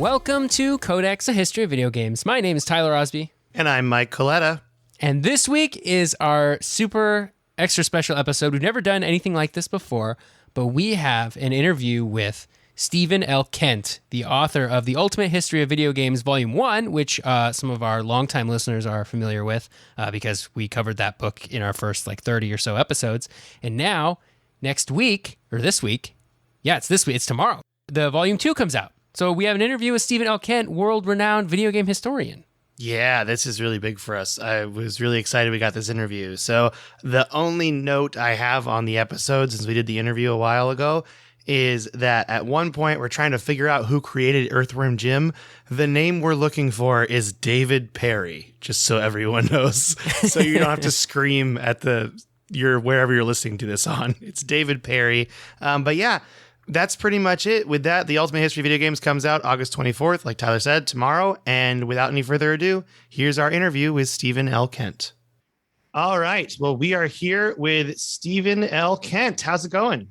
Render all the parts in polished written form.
Welcome to Codex, a history of video games. My name is Tyler Osby. And I'm Mike Coletta. And this week is our super extra special episode. We've never done anything like this before, but we have an interview with Stephen L. Kent, the author of The Ultimate History of Video Games Volume 1, which some of our longtime listeners are familiar with because we covered that book in our first 30 or so episodes. And now, next week, or this week, it's this week, it's tomorrow, the Volume 2 comes out. So we have an interview with Stephen L. Kent, world-renowned video game historian. Yeah, this is really big for us. I was really excited we got this interview. So the only note I have on the episode, since we did the interview a while ago, is that at one point we're trying to figure out who created Earthworm Jim. The name we're looking for is David Perry, just so everyone knows. So you don't have to scream at wherever you're listening to this on. It's David Perry. But yeah, that's pretty much it. With that, The Ultimate History of Video Games comes out August 24th, like Tyler said, tomorrow. And without any further ado, here's our interview with Stephen L. Kent. All right. Well, we are here with Stephen L. Kent. How's it going?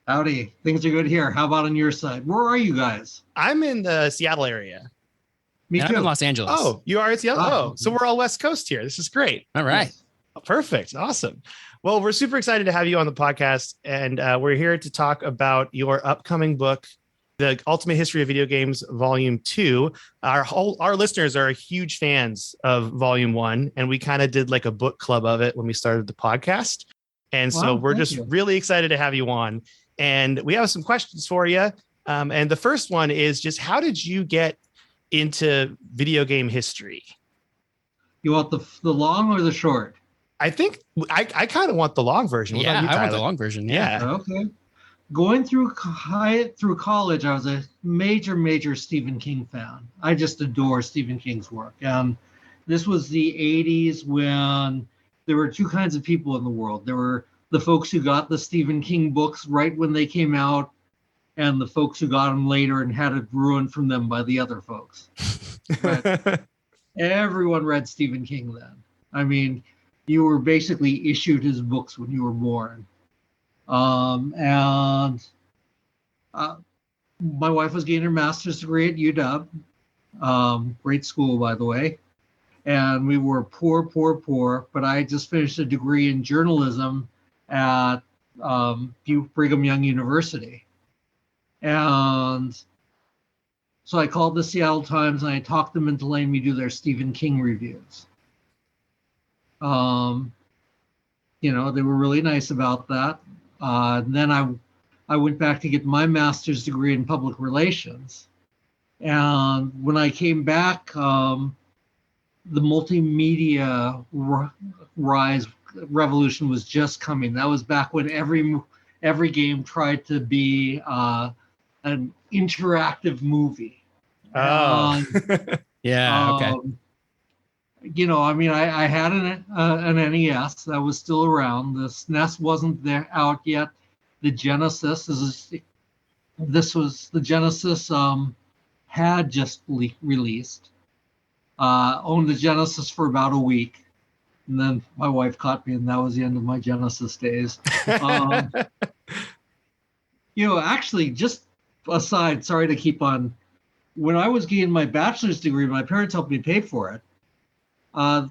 Howdy. Things are good here. How about on your side? Where are you guys? I'm in the Seattle area. Me too. I'm in Los Angeles. Oh, you are in Seattle? Oh, so we're all West Coast here. This is great. All right. Yes. Perfect. Awesome. Well, we're super excited to have you on the podcast, and we're here to talk about your upcoming book, The Ultimate History of Video Games, Volume 2. Our listeners are huge fans of Volume 1, and we kind of did a book club of it when we started the podcast. And so we're just really excited to have you on. And we have some questions for you. And the first one is just, how did you get into video game history? You want the long or the short? I think I kind of want the long version. What about you, I want Tyler? the long version. Yeah. Okay. Going through college, I was a major Stephen King fan. I just adore Stephen King's work. This was the 80s when there were two kinds of people in the world. There were the folks who got the Stephen King books right when they came out, and the folks who got them later and had it ruined from them by the other folks. But everyone read Stephen King then. I mean, you were basically issued his books when you were born. My wife was getting her master's degree at UW. Great school, by the way. And we were poor, but I had just finished a degree in journalism at Brigham Young University. And so I called the Seattle Times and I talked them into letting me do their Stephen King reviews. They were really nice about that. Then I went back to get my master's degree in public relations. And when I came back, the multimedia revolution was just coming. That was back when every game tried to be an interactive movie. Oh, yeah. Okay. I had an NES that was still around. The SNES wasn't out yet. The Genesis had just released. Owned the Genesis for about a week, and then my wife caught me, and that was the end of my Genesis days. Actually, just aside, sorry to keep on. When I was getting my bachelor's degree, my parents helped me pay for it. I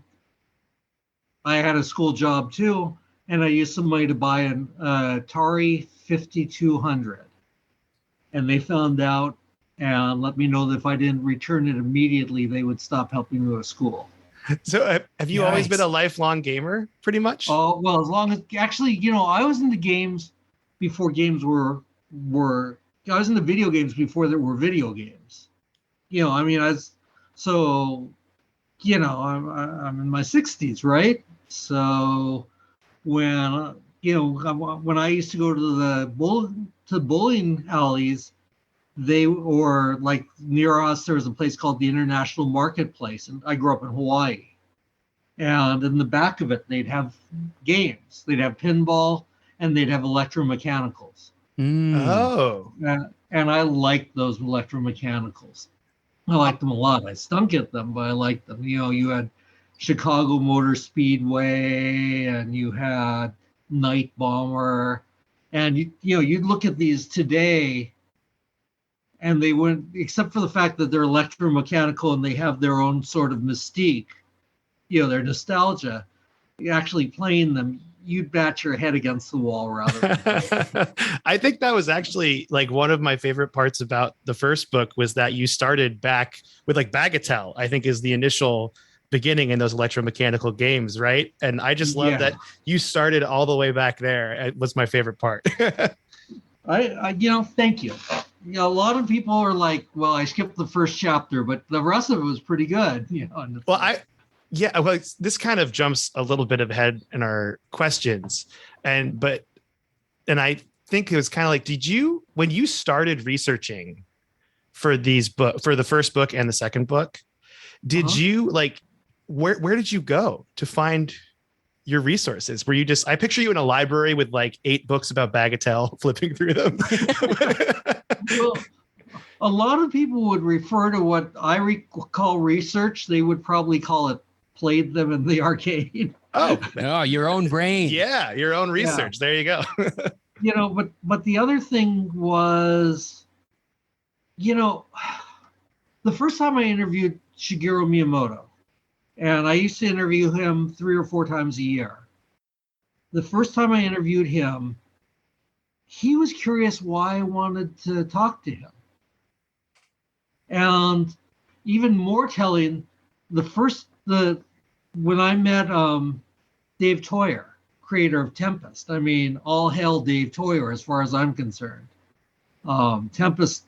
had a school job too, and I used some money to buy an Atari 5200. And they found out and let me know that if I didn't return it immediately, they would stop helping me with school. So have you always been a lifelong gamer, pretty much? Oh, well, as long as, actually, I was into games before games were I was into video games before there were video games. I'm in my 60s, right? So when I used to go to the bowling alleys, near us, there was a place called the International Marketplace, and I grew up in Hawaii. And in the back of it, they'd have games. They'd have pinball, and they'd have electromechanicals. Oh. And I liked those electromechanicals. I liked them a lot. I stunk at them, but I liked them. You had Chicago Motor Speedway, and you had Night Bomber, and you'd look at these today, and they went, except for the fact that they're electromechanical and they have their own sort of mystique, their nostalgia. Actually playing them, you'd bat your head against the wall rather than I think that was actually like one of my favorite parts about the first book was that you started back with like Bagatelle, I think is the initial beginning in those electromechanical games, right? And I just love that you started all the way back there. It was my favorite part. I thank you. A lot of people are like, well, I skipped the first chapter, but the rest of it was pretty good. Well, this kind of jumps a little bit ahead in our questions. And I think it was kind of like, when you started researching for for the first book and the second book, did you like, where did you go to find your resources? Were you I picture you in a library with like 8 books about Bagatelle, flipping through them. Well, a lot of people would refer to what I call research. They would probably call it played them in the arcade. Oh, your own brain. Yeah, your own research. Yeah. There you go. But the other thing was, the first time I interviewed Shigeru Miyamoto, and I used to interview him 3 or 4 times a year. The first time I interviewed him, he was curious why I wanted to talk to him. And even more telling, when I met Dave Toyer, creator of Tempest, I mean, all hail Dave Toyer as far as I'm concerned. Tempest.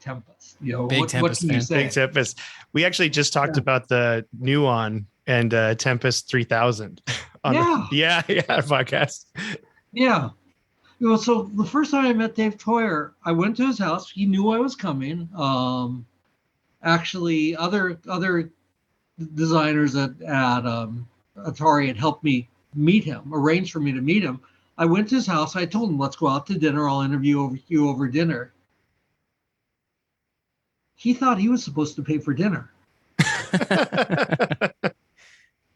Big Tempest what can you say? Big Tempest. We actually just talked about the Nuon and Tempest 3000 on our podcast. Yeah. So the first time I met Dave Toyer, I went to his house. He knew I was coming. Actually, other designers at Atari had helped me meet him, arranged for me to meet him. I went to his house. I told him, let's go out to dinner. I'll interview you over dinner. He thought he was supposed to pay for dinner.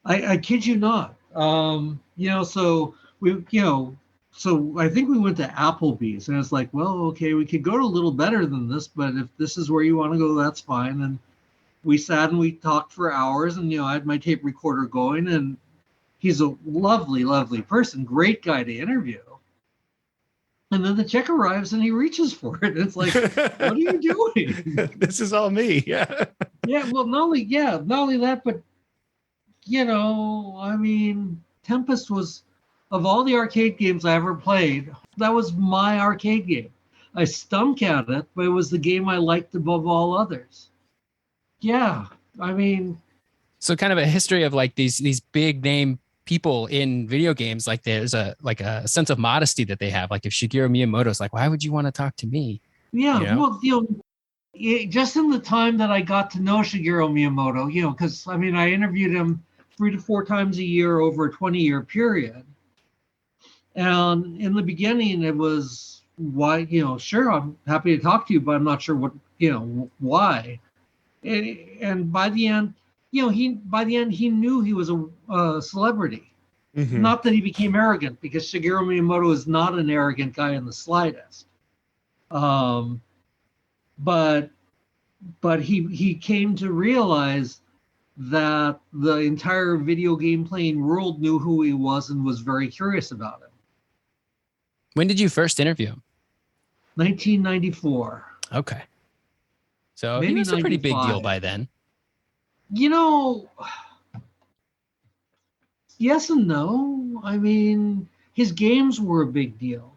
I kid you not. So I think we went to Applebee's, and it's like, well, okay, we could go to a little better than this, but if this is where you want to go, that's fine. And we sat and we talked for hours, and I had my tape recorder going, and he's a lovely, lovely person, great guy to interview. And then the check arrives and he reaches for it. It's like, what are you doing? This is all me. Yeah. Yeah. Well, not only that, but I mean, Tempest was, of all the arcade games I ever played, that was my arcade game. I stunk at it, but it was the game I liked above all others. Yeah. I mean, so kind of a history of like these big name people in video games, like there's a sense of modesty that they have. Like if Shigeru Miyamoto's like, why would you want to talk to me? Yeah, well, just in the time that I got to know Shigeru Miyamoto, because I mean, I interviewed him 3 to 4 times a year over a 20-year period. And in the beginning, it was why, sure, I'm happy to talk to you, but I'm not sure what, why. And by the end, he knew he was a celebrity. Mm-hmm. Not that he became arrogant, because Shigeru Miyamoto is not an arrogant guy in the slightest. But he came to realize that the entire video game playing world knew who he was and was very curious about him. When did you first interview him? 1994. Okay. So he was a pretty big deal by then. Yes and no. I mean, his games were a big deal,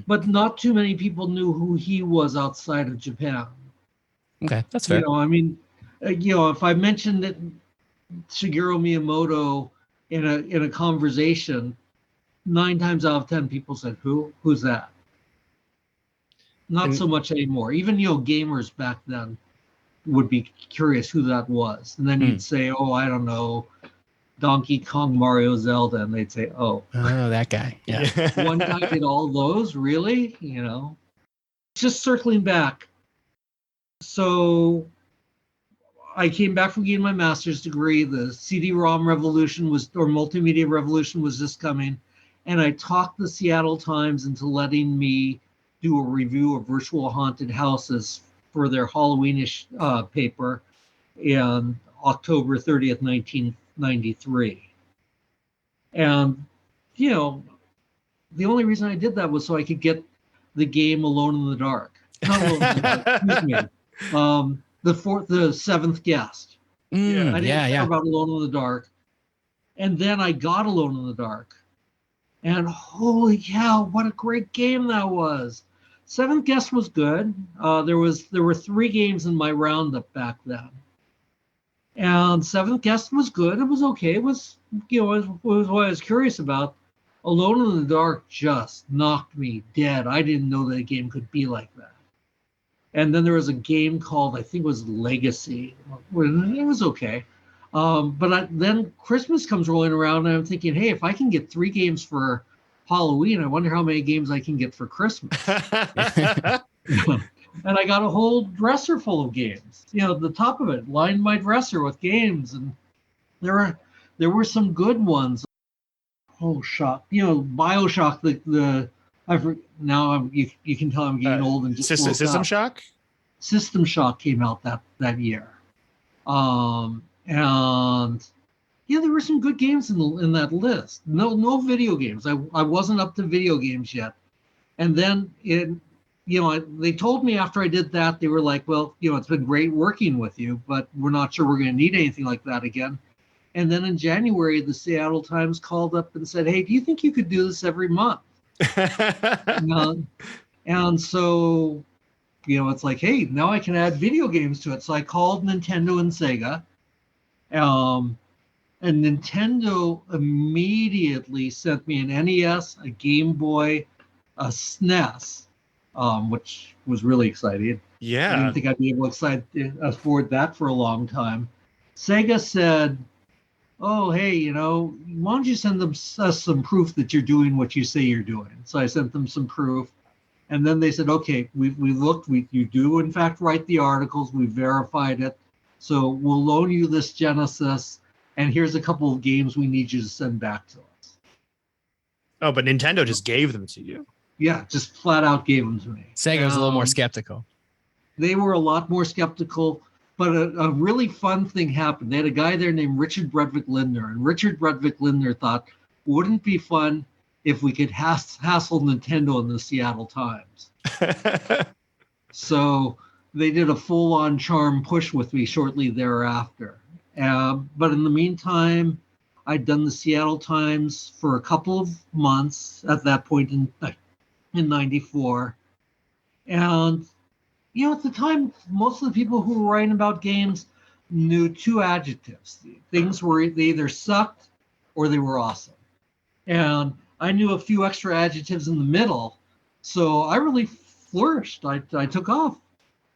but not too many people knew who he was outside of Japan. Okay, that's fair. I mean, if I mentioned that Shigeru Miyamoto in a conversation, 9 times out of 10 people said, "Who's that?" Not so much anymore. Even gamers back then would be curious who that was, and then you'd say, "Oh, I don't know, Donkey Kong, Mario, Zelda," and they'd say, "Oh, that guy." Yeah, one guy did all those, really? Just circling back. So I came back from getting my master's degree. The CD-ROM revolution or multimedia revolution was just coming, and I talked the Seattle Times into letting me do a review of virtual haunted houses for their Halloweenish paper in October 30th, 1993. And, the only reason I did that was so I could get the game Alone in the Dark. Not Alone in the Dark, excuse me. The Seventh Guest. I didn't care about Alone in the Dark. And then I got Alone in the Dark. And holy cow, what a great game that was. Seventh Guest was good. There were 3 games in my roundup back then. And Seventh Guest was good. It was okay. It was what I was curious about. Alone in the Dark just knocked me dead. I didn't know that a game could be like that. And then there was a game called, I think it was Legacy. It was okay. But then Christmas comes rolling around and I'm thinking, hey, if I can get 3 games for Halloween, I wonder how many games I can get for Christmas. And I got a whole dresser full of games. The top of it lined my dresser with games, and there were some good ones. Oh, Shock! BioShock. You can tell I'm getting old and just System Shock. System Shock came out that year, and there were some good games in that list. No video games. I wasn't up to video games yet, and then they told me after I did that, they were like, well, it's been great working with you, but we're not sure we're going to need anything like that again. And then in January, the Seattle Times called up and said, hey, do you think you could do this every month? And so, it's like, hey, now I can add video games to it. So I called Nintendo and Sega. And Nintendo immediately sent me an NES, a Game Boy, a SNES, which was really exciting. Yeah. I didn't think I'd be able to afford that for a long time. Sega said, oh, hey, why don't you send us some proof that you're doing what you say you're doing? So I sent them some proof. And then they said, okay, we looked, you do in fact write the articles, we verified it. So we'll loan you this Genesis, and here's a couple of games we need you to send back to us. Oh, but Nintendo just gave them to you. Yeah, just flat out gave them to me. Sega was a little more skeptical. They were a lot more skeptical. But a really fun thing happened. They had a guy there named Richard Bredvick Lindner. And Richard Bredvick Lindner thought, wouldn't it be fun if we could hassle Nintendo in the Seattle Times? So they did a full-on charm push with me shortly thereafter. But in the meantime, I'd done the Seattle Times for a couple of months at that point in 94. And at the time, most of the people who were writing about games knew 2 adjectives. Things were, they either sucked or they were awesome. And I knew a few extra adjectives in the middle, so I really flourished. I took off.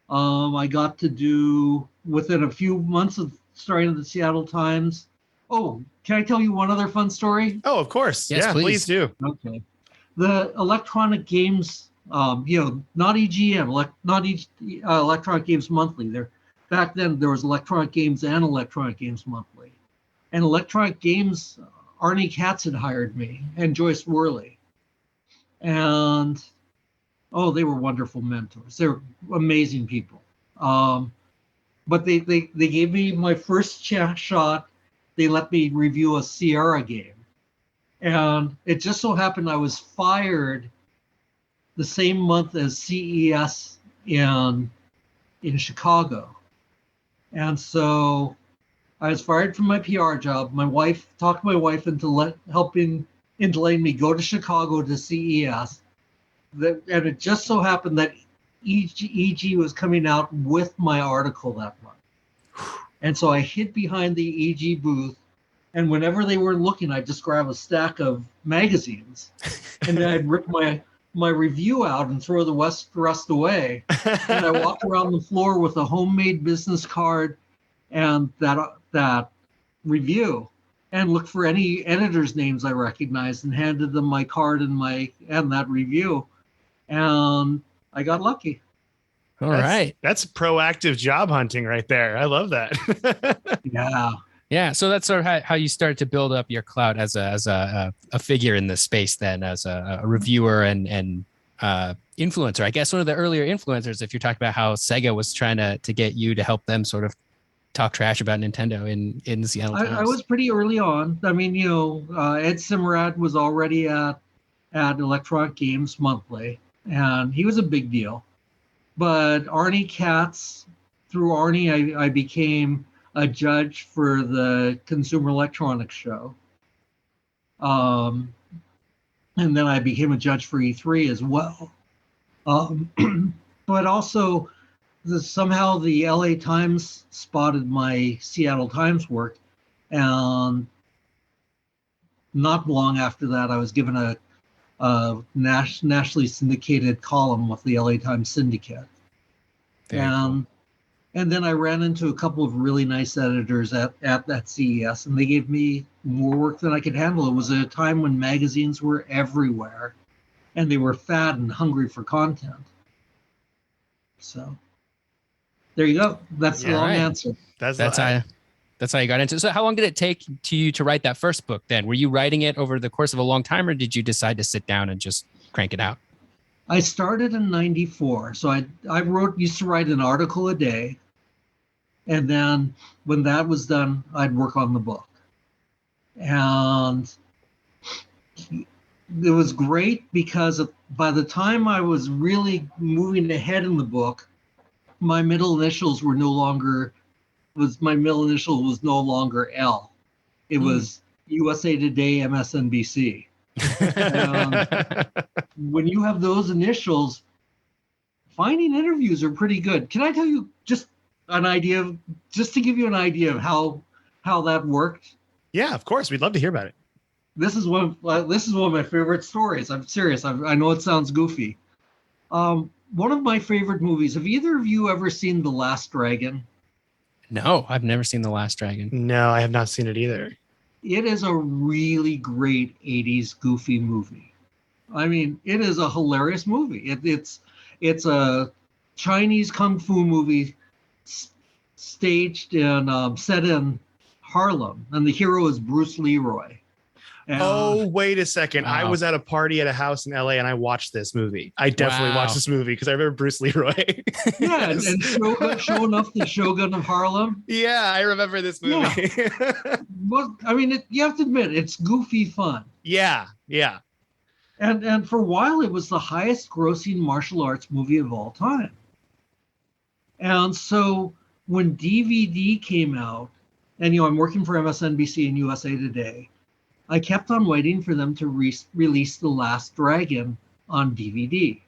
I got to do, within a few months of starting at the Seattle Times. Oh, can I tell you one other fun story? Oh, of course. Yes, yeah, please do. Okay. The electronic games, not EGM, Electronic Games Monthly. Back then, there was Electronic Games and Electronic Games Monthly. And Electronic Games, Arnie Katz had hired me, and Joyce Worley. And, they were wonderful mentors. They were amazing people. But they gave me my first shot. They let me review a Sierra game. And it just so happened I was fired the same month as CES in Chicago. And so I was fired from my PR job. My wife talked my wife into letting me go to Chicago to CES. And it just so happened that EG was coming out with my article that month. And so I hid behind the EG booth. And whenever they weren't looking, I'd just grab a stack of magazines. And then I'd rip my review out and throw the rest away. And I walked around the floor with a homemade business card and that review, and looked for any editors' names I recognized and handed them my card and that review. And I got lucky. All right. That's proactive job hunting right there. I love that. Yeah. Yeah, so that's sort of how you start to build up your clout as a figure in this space. Then, as a reviewer and influencer. I guess one of the earlier influencers, if you're talking about how Sega was trying to get you to help them sort of talk trash about Nintendo in the Seattle Times. I was pretty early on. I mean, Ed Simrad was already at Electronic Games Monthly, and he was a big deal. But Arnie Katz, through Arnie, I became a judge for the Consumer Electronics Show. And then I became a judge for E3 as well. But also, somehow the LA Times spotted my Seattle Times work, and not long after that, I was given a nationally syndicated column with the LA Times Syndicate. Cool. And then I ran into a couple of really nice editors at that CES, and they gave me more work than I could handle. It was a time when magazines were everywhere, and they were fat and hungry for content. So there you go. That's the long answer. That's how you got into it. So how long did it take you to write that first book then? Were you writing it over the course of a long time, or did you decide to sit down and just crank it out? I started in 94. So I used to write an article a day. And then when that was done, I'd work on the book. And it was great because by the time I was really moving ahead in the book, my middle initial was no longer L. It was USA Today, MSNBC. When you have those initials, finding interviews are pretty good. Can I tell you just to give you an idea of how that worked? Yeah, of course. We'd love to hear about it. This is one of my favorite stories. I'm serious. I know it sounds goofy. One of my favorite movies. Have either of you ever seen The Last Dragon? No, I've never seen The Last Dragon. No, I have not seen it either. It is a really great 80s goofy movie. I mean, it is a hilarious movie. It's a Chinese kung fu movie staged and set in Harlem, and the hero is Bruce Leroy. Wait a second. Wow. I was at a party at a house in LA and I watched this movie. I definitely watched this movie because I remember Bruce Leroy. Yeah, yes. And showing off the Shogun of Harlem. Yeah, I remember this movie. Yeah. Well, I mean, you have to admit, it's goofy fun. Yeah. And for a while, it was the highest grossing martial arts movie of all time. And so when DVD came out, and I'm working for MSNBC and USA Today, I kept on waiting for them to release The Last Dragon on DVD.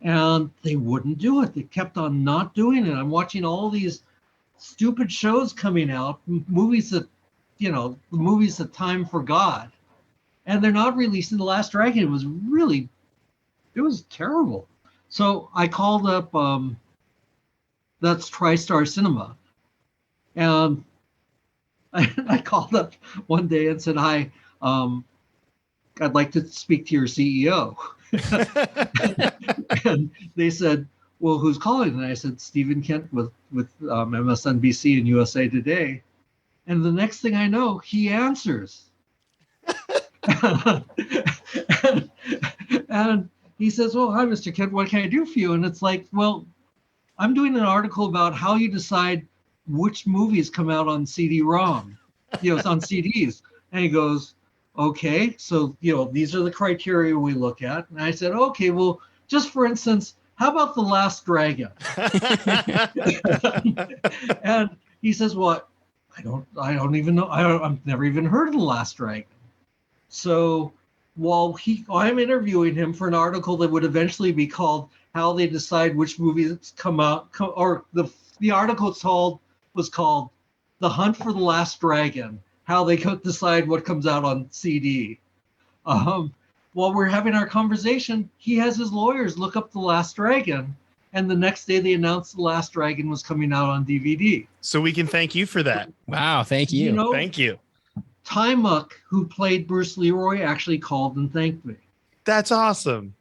And they wouldn't do it. They kept on not doing it. I'm watching all these stupid shows coming out, movies that time forgot. And they're not releasing The Last Dragon. It was terrible. So I called up, that's TriStar Cinema. And I called up one day and said, "Hi, I'd like to speak to your CEO." And they said, "Well, who's calling?" And I said, "Stephen Kent with MSNBC and USA Today." And the next thing I know, he answers. and he says, "Well, hi, Mr. Kent, what can I do for you?" And it's like, well, I'm doing an article about how you decide which movies come out on CD-ROM, it's on CDs. And he goes, "Okay, so, these are the criteria we look at." And I said, "Okay, well, just for instance, how about The Last Dragon?" And he says, "Well, I don't even know. I've never even heard of The Last Dragon." So while I'm interviewing him for an article that would eventually be called "How They Decide Which Movies Come Out," or the article was called "The Hunt for the Last Dragon: How They Decide What Comes Out on CD." While we're having our conversation, he has his lawyers look up The Last Dragon, and the next day they announced The Last Dragon was coming out on DVD. So we can thank you for that. Wow, thank you. Thank you. Tymuk, who played Bruce Leroy, actually called and thanked me. That's awesome.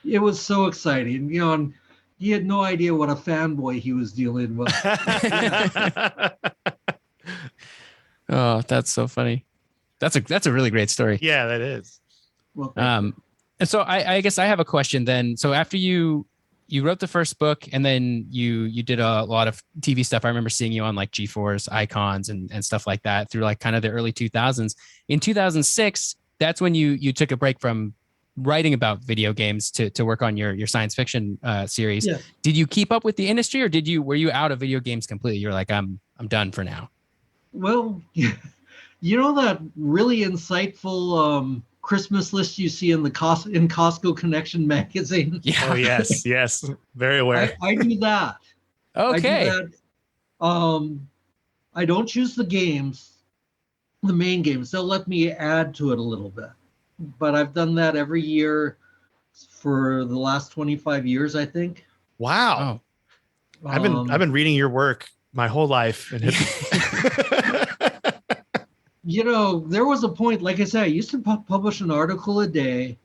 It was so exciting, and he had no idea what a fanboy he was dealing with. Oh, that's so funny. That's a really great story. Yeah, that is. Well, And so I guess I have a question then. So after you wrote the first book and then you did a lot of TV stuff. I remember seeing you on like G-Force icons and stuff like that through like kind of the early 2000s. In 2006, that's when you took a break from writing about video games to work on your science fiction series. Yeah. Did you keep up with the industry, or were you out of video games completely? You're like, I'm done for now. Well, you know that really insightful Christmas list you see in the Costco Connection magazine? Yeah. Oh, yes. Very aware. I do that. Okay. I do that. I don't choose the games, the main games. They'll let me add to it a little bit. But I've done that every year for the last 25 years, I think. Wow. Oh. I've been reading your work my whole life. And You know, there was a point, like I said, I used to publish an article a day.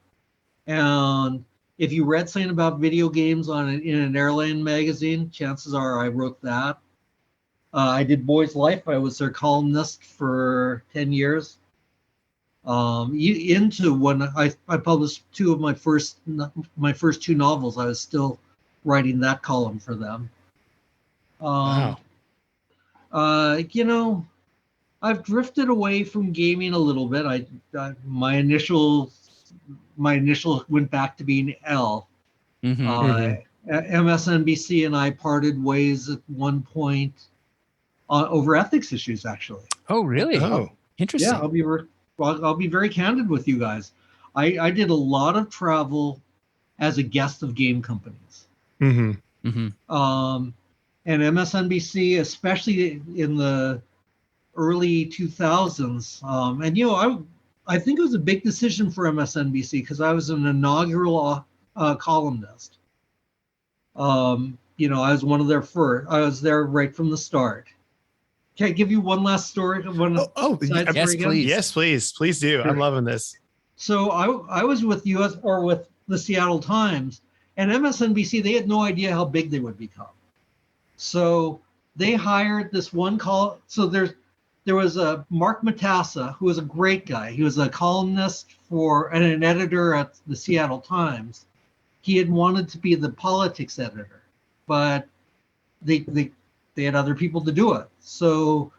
And if you read something about video games in an airline magazine, chances are I wrote that. I did Boys Life. I was their columnist for 10 years. Into when I published two of my first two novels, I was still writing that column for them. wow. You know, I've drifted away from gaming a little bit. My initial went back to being L. MSNBC and I parted ways at one point over ethics issues, actually. Oh, really? Oh, interesting. Yeah, I'll be very candid with you guys. I did a lot of travel as a guest of game companies. And MSNBC, especially in the early 2000s. And, you know, I think it was a big decision for MSNBC because I was an inaugural columnist. You know, I was one of their first. I was there right from the start. Can I give you one last story? Yes, please. Yes, please. Please do. Sure. I'm loving this. So I was with with the Seattle Times, and MSNBC, they had no idea how big they would become. So they hired this one So there was a Mark Matassa, who was a great guy. He was a columnist and an editor at the Seattle Times. He had wanted to be the politics editor, but they had other people to do it. So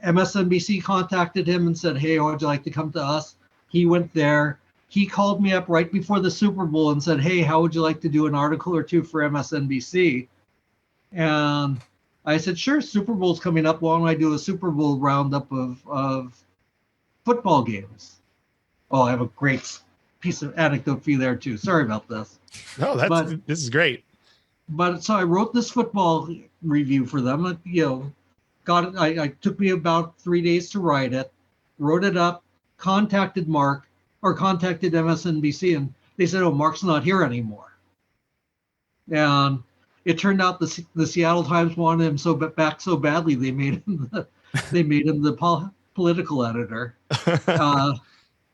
MSNBC contacted him and said, "Hey, would you like to come to us?" He went there. He called me up right before the Super Bowl and said, "Hey, how would you like to do an article or two for MSNBC?" And I said, "Sure, Super Bowl's coming up. Why don't I do a Super Bowl roundup of football games?" Oh, I have a great piece of anecdote for you there too. Sorry about this. No, this is great. But so I wrote this football review for them. You know, got it. I took me about 3 days to write it, wrote it up, contacted MSNBC, and they said, "Oh, Mark's not here anymore." And it turned out the Seattle Times wanted him back so badly they made him the political editor.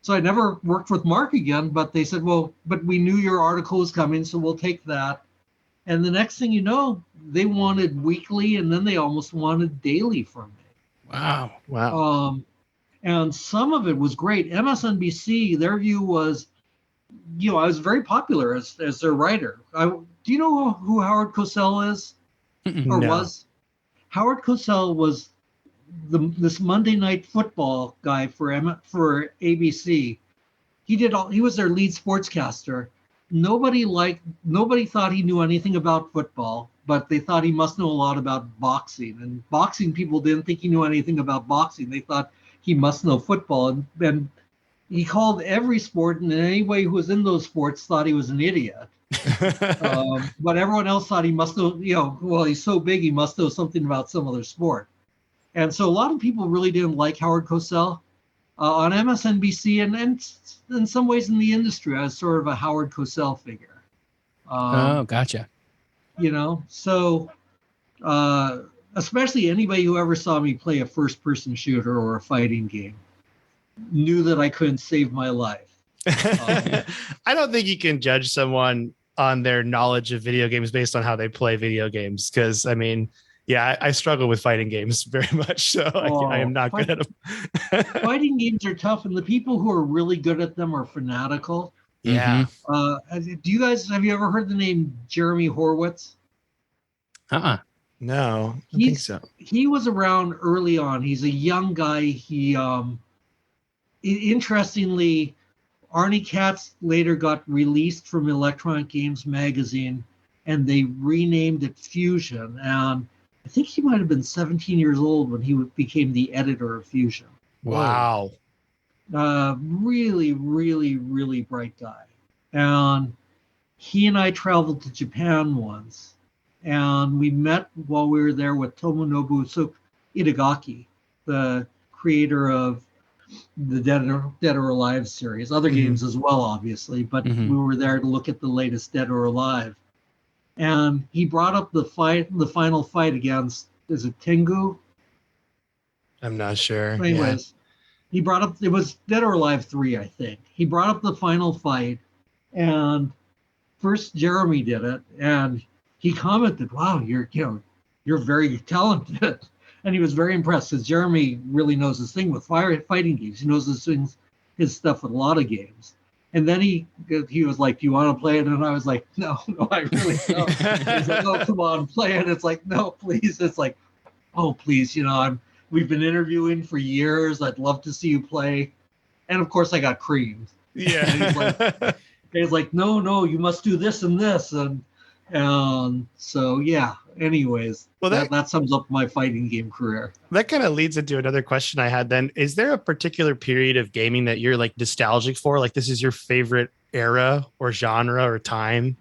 So I never worked with Mark again, but they said, "Well, but we knew your article was coming, so we'll take that." And the next thing you know, they wanted weekly, and then they almost wanted daily from me. Wow. And some of it was great. MSNBC, their view was, you know, I was very popular as their writer. Do you know who Howard Cosell is? Or No. was? Howard Cosell was this Monday Night Football guy for ABC. He was their lead sportscaster. Nobody thought he knew anything about football, but they thought he must know a lot about boxing. And boxing people didn't think he knew anything about boxing. They thought he must know football. And then he called every sport, and anybody who was in those sports thought he was an idiot. But everyone else thought he must know, you know, well, he's so big, he must know something about some other sport. And so a lot of people really didn't like Howard Cosell. On MSNBC and in some ways in the industry, I was sort of a Howard Cosell figure. Oh, gotcha. You know, so especially anybody who ever saw me play a first-person shooter or a fighting game knew that I couldn't save my life. I don't think you can judge someone on their knowledge of video games based on how they play video games. Because, I mean, yeah, I struggle with fighting games very much. So I am not good at them. Fighting games are tough, and the people who are really good at them are fanatical. Yeah. Do you guys have you ever heard the name Jeremy Horwitz? No, I don't think so. He was around early on. He's a young guy. Interestingly, Arnie Katz later got released from Electronic Games magazine, and they renamed it Fusion. And I think he might have been 17 years old when he became the editor of Fusion. Wow. Really, really, really bright guy. And he and I traveled to Japan once, and we met while we were there with Tomonobu Itagaki, the creator of the Dead or Alive series, other games as well, obviously, but we were there to look at the latest Dead or Alive. And he brought up the final fight against, is it Tengu? I'm not sure. Anyways, he brought up, it was Dead or Alive 3, I think. He brought up the final fight, and first Jeremy did it, and he commented, "Wow, you're very talented." And he was very impressed because Jeremy really knows his thing with fighting games. He knows his stuff with a lot of games. And then he was like, "Do you want to play it?" And I was like, No, I really don't. He's like, "Oh, come on, play it." It's like, "No, please." It's like, "Oh, please, we've been interviewing for years. I'd love to see you play." And of course, I got creamed. Yeah. And he's like, "No, you must do this and this." And so, yeah. Anyways, well, that sums up my fighting game career. That kind of leads into another question I had then. Is there a particular period of gaming that you're like nostalgic for? Like this is your favorite era or genre or time?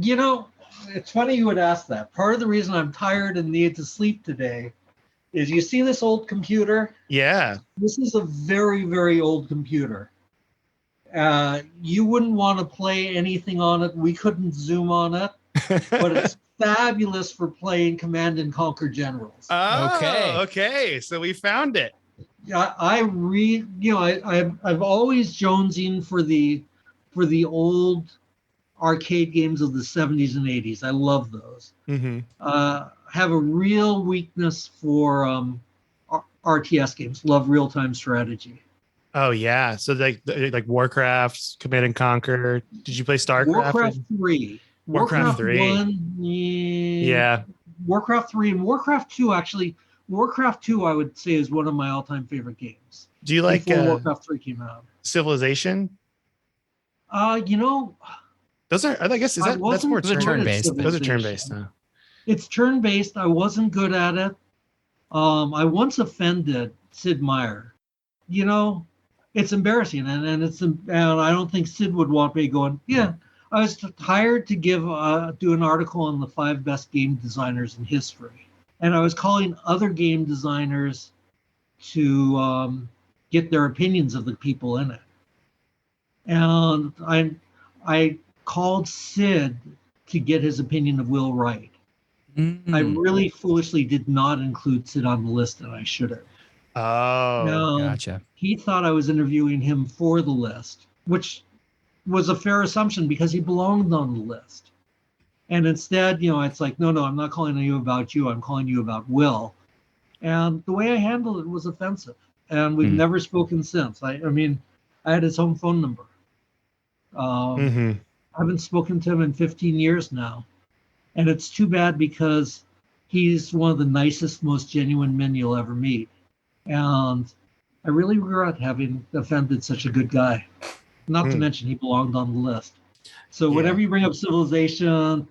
It's funny you would ask that. Part of the reason I'm tired and need to sleep today is you see this old computer? Yeah. This is a very, very old computer. You wouldn't want to play anything on it. We couldn't zoom on it, but it's fabulous for playing Command and Conquer Generals. Oh, okay. So we found it. Yeah, I've always jonesing for the old arcade games of the 70s and 80s. I love those. Have a real weakness for RTS games. Love real-time strategy. Oh yeah, so like Warcraft, Command and Conquer. Did you play StarCraft? Warcraft 3. Warcraft 3. 1, yeah. Warcraft 3 and Warcraft 2 actually. Warcraft 2 I would say is one of my all-time favorite games. Do you like Warcraft 3 came out? Civilization? Those are, I guess, that's more turn-based. Those are turn-based, huh? It's turn-based. I wasn't good at it. I once offended Sid Meier. It's embarrassing, and I don't think Sid would want me going, yeah. I was hired to do an article on the 5 best game designers in history, and I was calling other game designers to get their opinions of the people in it. And I called Sid to get his opinion of Will Wright. I really foolishly did not include Sid on the list, and I should have. Oh, gotcha. He thought I was interviewing him for the list, which was a fair assumption because he belonged on the list. And instead, it's like, no, I'm not calling you about you. I'm calling you about Will. And the way I handled it was offensive. And we've never spoken since. I had his home phone number. I haven't spoken to him in 15 years now. And it's too bad because he's one of the nicest, most genuine men you'll ever meet. And I really regret having offended such a good guy. Not to mention he belonged on the list. So whenever you bring up Civilization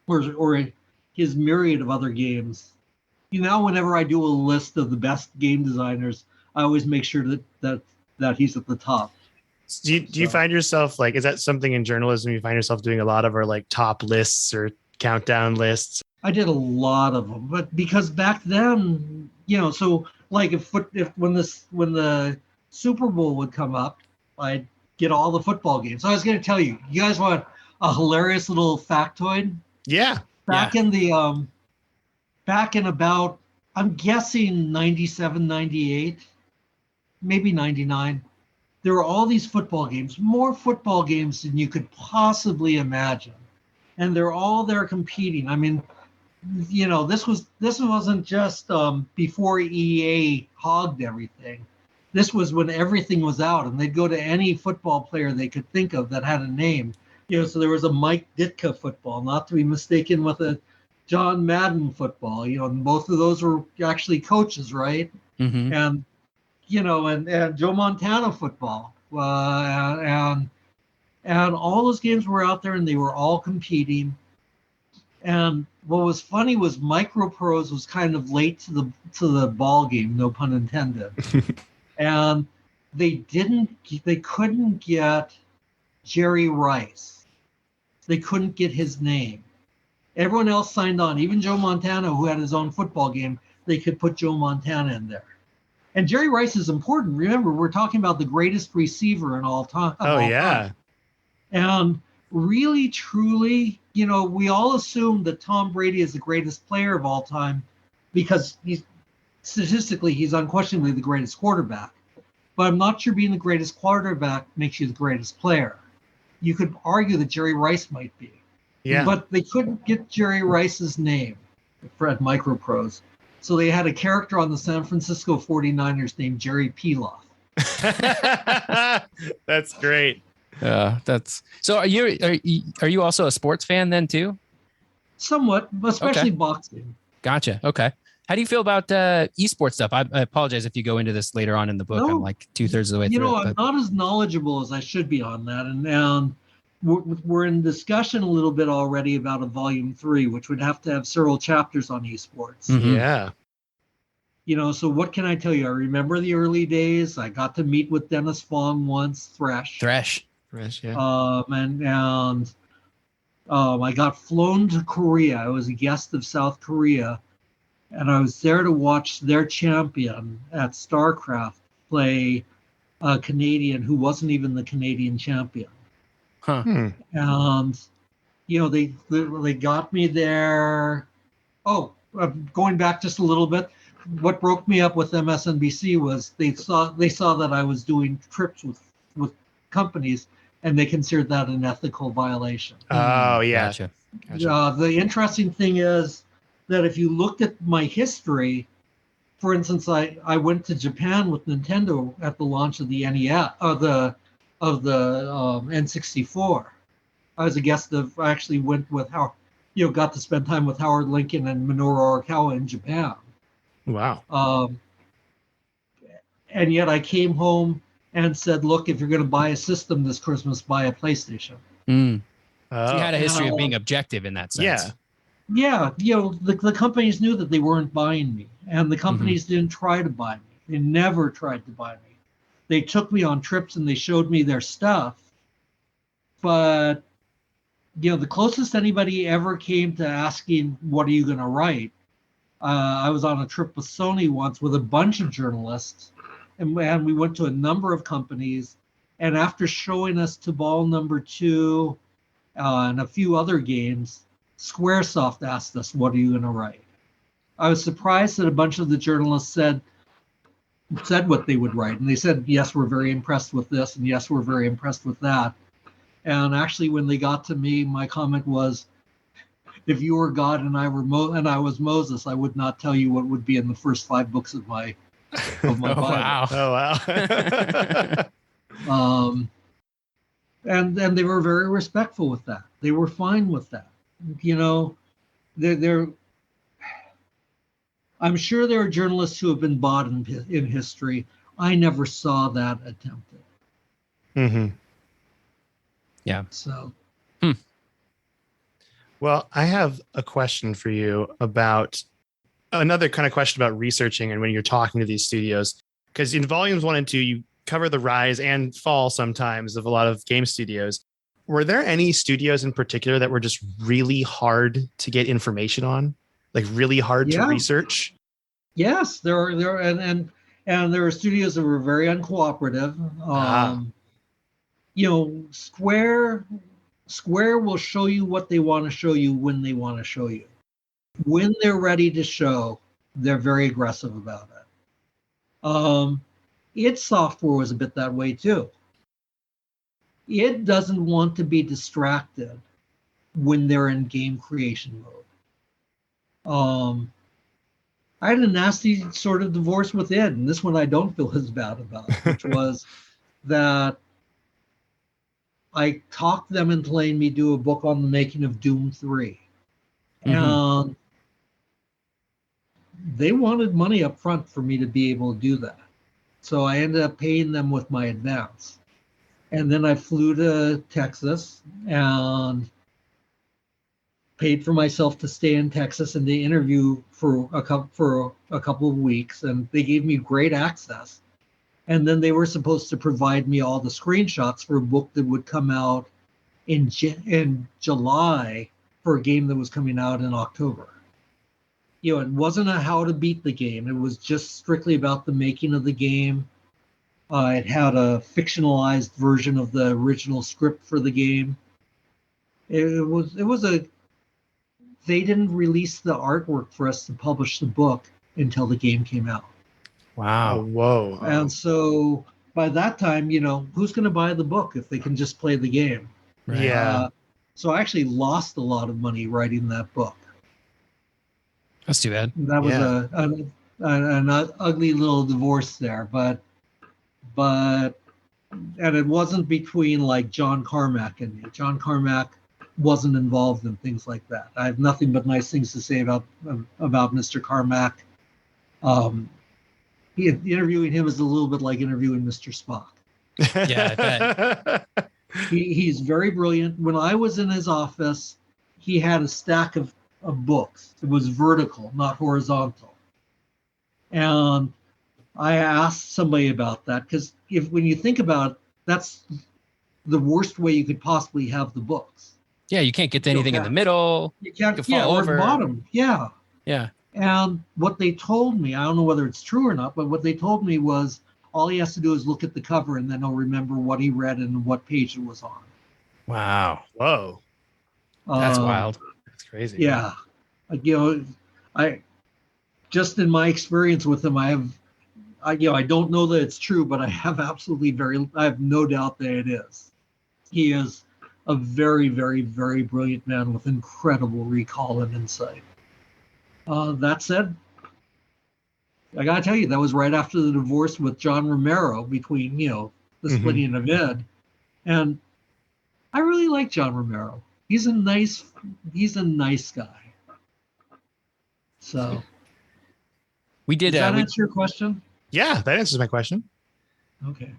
or his myriad of other games, whenever I do a list of the best game designers, I always make sure that he's at the top. Do you find yourself like, is that something in journalism you find yourself doing a lot of, or like top lists or countdown lists? I did a lot of them, but because back then, so like when the Super Bowl would come up, I'd get all the football games. So I was going to tell you, you guys want a hilarious little factoid? Yeah. Back in about, I'm guessing 97, 98, maybe 99. There were all these football games, more football games than you could possibly imagine. And they're all there competing. I mean, this wasn't just before EA hogged everything. This was when everything was out, and they'd go to any football player they could think of that had a name. So there was a Mike Ditka football, not to be mistaken with a John Madden football. And both of those were actually coaches, right? Mm-hmm. And and Joe Montana football, and all those games were out there, and they were all competing. And what was funny was Microprose was kind of late to the ball game, no pun intended. And they couldn't get Jerry Rice. They couldn't get his name. Everyone else signed on, even Joe Montana, who had his own football game. They could put Joe Montana in there. And Jerry Rice is important. Remember, we're talking about the greatest receiver in all time. Oh, yeah. Time. And really, truly, we all assume that Tom Brady is the greatest player of all time because statistically, he's unquestionably the greatest quarterback. But I'm not sure being the greatest quarterback makes you the greatest player. You could argue that Jerry Rice might be. Yeah. But they couldn't get Jerry Rice's name at Microprose. So they had a character on the San Francisco 49ers named Jerry Piloff. That's great. So are you also a sports fan then too? Somewhat, especially boxing. Gotcha. Okay. How do you feel about esports stuff? I apologize if you go into this later on in the book. No, I'm like 2/3 of the way through. I'm not as knowledgeable as I should be on that. And we're in discussion a little bit already about a volume 3, which would have to have several chapters on esports. Mm-hmm. Yeah. So what can I tell you? I remember the early days. I got to meet with Dennis Fong once, Thresh, Yeah. I got flown to Korea. I was a guest of South Korea, and I was there to watch their champion at StarCraft play a Canadian who wasn't even the Canadian champion. Huh. And they got me there. Going back just a little bit, what broke me up with MSNBC was they saw that I was doing trips with companies, and they considered that an ethical violation. Oh, yeah. Gotcha. The interesting thing is that if you looked at my history, for instance, I went to Japan with Nintendo at the launch of the NES, of the N64. I was a guest of. I actually went with got to spend time with Howard Lincoln and Minoru Arakawa in Japan. Wow. And yet I came home and said, look, if you're going to buy a system this Christmas, buy a PlayStation. So you had a history of being objective in that sense. Yeah. The companies knew that they weren't buying me, and the companies didn't try to buy me. They never tried to buy me. They took me on trips and they showed me their stuff. But, the closest anybody ever came to asking, what are you going to write? I was on a trip with Sony once with a bunch of journalists, and we went to a number of companies. And after showing us to Ball number 2 and a few other games, Squaresoft asked us, what are you going to write? I was surprised that a bunch of the journalists said what they would write. And they said, yes, we're very impressed with this. And yes, we're very impressed with that. And actually, when they got to me, my comment was, if you were God and I was Moses, I would not tell you what would be in the first 5 books of my Bible. Wow. Oh, wow. And they were very respectful with that. They were fine with that. I'm sure there are journalists who have been bought in history. I never saw that attempted. Mm-hmm. Yeah. So. Well, I have a question for you about another kind of question about researching and when you're talking to these studios, because in volumes 1 and 2, you cover the rise and fall sometimes of a lot of game studios. Were there any studios in particular that were just really hard to get information on, like really hard to research? Yes, there are, and there are studios that were very uncooperative. Square will show you what they want to show you when they want to show you. When they're ready to show, they're very aggressive about it. Its software was a bit that way too. It doesn't want to be distracted when they're in game creation mode. I had a nasty sort of divorce with Ed, and this one I don't feel as bad about, which was that I talked them into letting me do a book on the making of Doom 3. And they wanted money up front for me to be able to do that. So I ended up paying them with my advance. And then I flew to Texas and paid for myself to stay in Texas and to interview for a couple of weeks. And they gave me great access. And then they were supposed to provide me all the screenshots for a book that would come out in July for a game that was coming out in October. You know, it wasn't a how to beat the game. It was just strictly about the making of the game. It had a fictionalized version of the original script for the game. They didn't release the artwork for us to publish the book until the game came out. Wow. Whoa. And so by that time, you know, who's going to buy the book if they can just play the game? Right. Yeah. So I actually lost a lot of money writing that book. That's too bad. That was an ugly little divorce there, but and it wasn't between like John Carmack and me. John Carmack wasn't involved in things like that. I have nothing but nice things to say about Mr. Carmack. Interviewing him is a little bit like interviewing Mr. Spock. Yeah, I bet. He's very brilliant. When I was in his office, he had a stack of books. It was vertical, not horizontal. And I asked somebody about that because when you think about it, that's the worst way you could possibly have the books. Yeah, you can't get to anything in the middle. You can't, fall or over. at the bottom. Yeah. Yeah. And what they told me, I don't know whether it's true or not, but what they told me was all he has to do is look at the cover and then he'll remember what he read and what page it was on. Wow. Whoa. That's wild. That's crazy. Yeah. You know, I just in my experience with him, I don't know that it's true, but I have I have no doubt that it is. He is a very, very, very brilliant man with incredible recall and insight. That said, I gotta tell you, that was right after the divorce with John Romero between, you know, the splitting of Ed. And I really like John Romero. He's a nice guy. So we did does that answer your question? Yeah, that answers my question. Okay.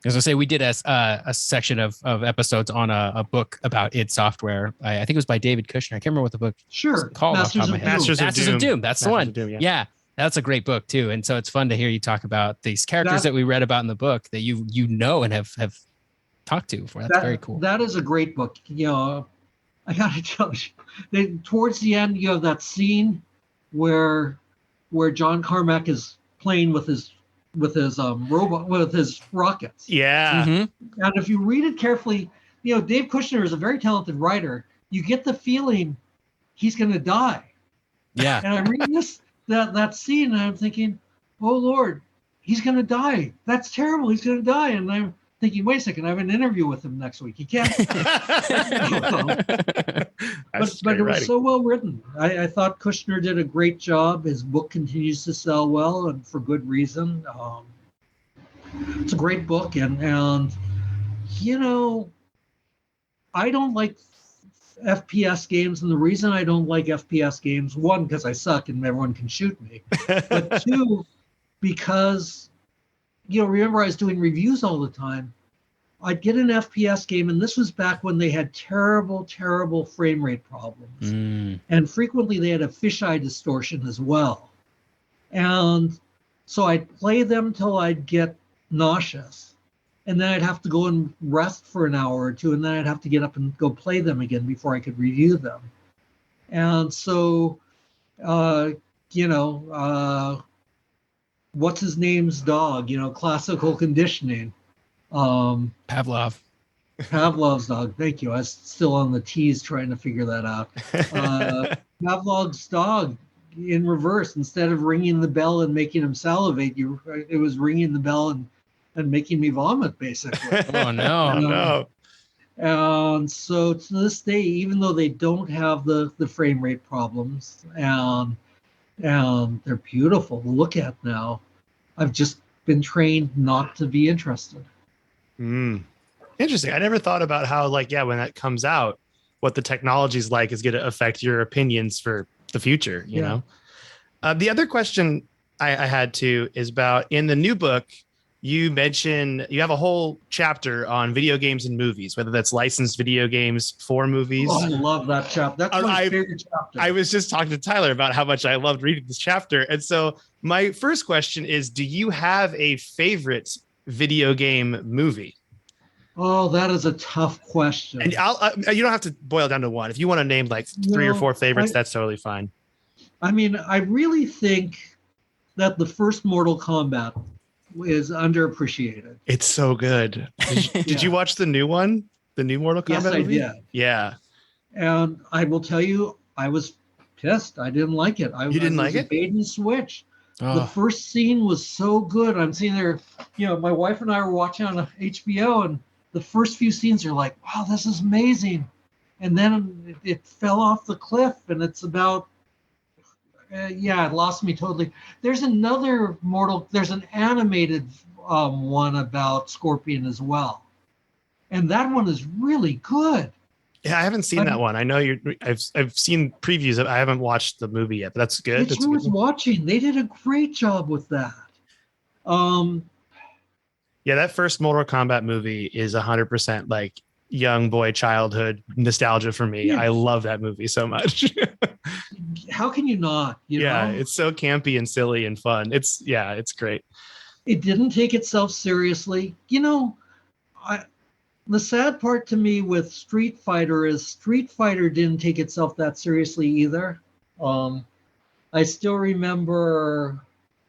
As I say, we did a section of episodes on a book about id Software. I think it was by David Kushner. I can't remember what the book was called off the top of my head. Masters of Doom. That's the one. Doom, yeah, that's a great book too. And so it's fun to hear you talk about these characters that we read about in the book that you know and have talked to before. That's very cool. That is a great book. You know, I gotta tell you, towards the end, you have that scene where John Carmack is playing with his robot, with his rockets. Yeah. Mm-hmm. And if you read it carefully, you know, Dave Kushner is a very talented writer. You get the feeling he's going to die. Yeah. And I'm reading that scene and I'm thinking, oh Lord, he's going to die. That's terrible. He's going to die. And I'm thinking, wait a second, I have an interview with him next week. He can't. But it was so well written. I thought Kushner did a great job. His book continues to sell well and for good reason. It's a great book. And you know, I don't like FPS games. And the reason I don't like FPS games, one, because I suck and everyone can shoot me. But two, because, you know, remember I was doing reviews all the time. I'd get an FPS game, and this was back when they had terrible, terrible frame rate problems. And frequently they had a fisheye distortion as well. And so I'd play them till I'd get nauseous. And then I'd have to go and rest for an hour or two, and then I'd have to get up and go play them again before I could review them. And so, you know, what's his name's dog, you know, classical conditioning. Pavlov's dog. Thank you. I was still on the T's trying to figure that out. Pavlov's dog in reverse, instead of ringing the bell and making him salivate, it was ringing the bell and making me vomit, basically. Oh no. No. And so to this day, even though they don't have the frame rate problems, and and they're beautiful to look at now. I've just been trained not to be interested. Interesting. I never thought about how, like, yeah, when that comes out, what the technology is like is going to affect your opinions for the future, you know? The other question I had too is about in the new book, you mention you have a whole chapter on video games and movies, whether that's licensed video games for movies. Oh, I love that chapter. That's my favorite chapter. I was just talking to Tyler about how much I loved reading this chapter. And so my first question is, do you have a favorite video game movie? Oh, that is a tough question. And you don't have to boil down to one. If you want to name like 3 or 4 favorites, that's totally fine. I mean, I really think that the first Mortal Kombat is underappreciated. It's so good. Did you watch the new one? The new Mortal Kombat movie? Yes, I did. Yeah. And I will tell you, I was pissed. I didn't like it. You didn't like it? Bait and switch. Oh. The first scene was so good. I'm sitting there, my wife and I were watching on HBO, and the first few scenes are like, wow, this is amazing. And then it fell off the cliff, and it's about, it lost me totally. There's there's an animated one about Scorpion as well. And that one is really good. Yeah, I haven't seen that one. I know I've seen previews. I haven't watched the movie yet, but that's good. It's worth watching. They did a great job with that. Yeah, that first Mortal Kombat movie is 100% like young boy childhood nostalgia for me. Yes. I love that movie so much. How can you not? You know? It's so campy and silly and fun. It's great. It didn't take itself seriously. The sad part to me with Street Fighter is Street Fighter didn't take itself that seriously either. I still remember,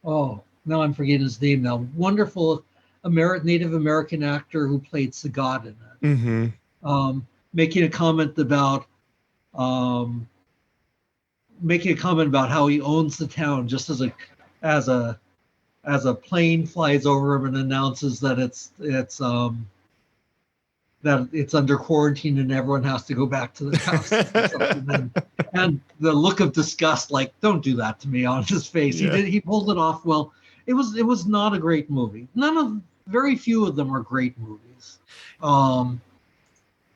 now I'm forgetting his name now. Wonderful Native American actor who played Sagat in it. Mm-hmm. Making a comment about how he owns the town, just as a plane flies over him and announces that it's under quarantine and everyone has to go back to the house. And the look of disgust, like, don't do that to me, on his face. Yeah. He pulled it off well. It was not a great movie. Very few of them are great movies.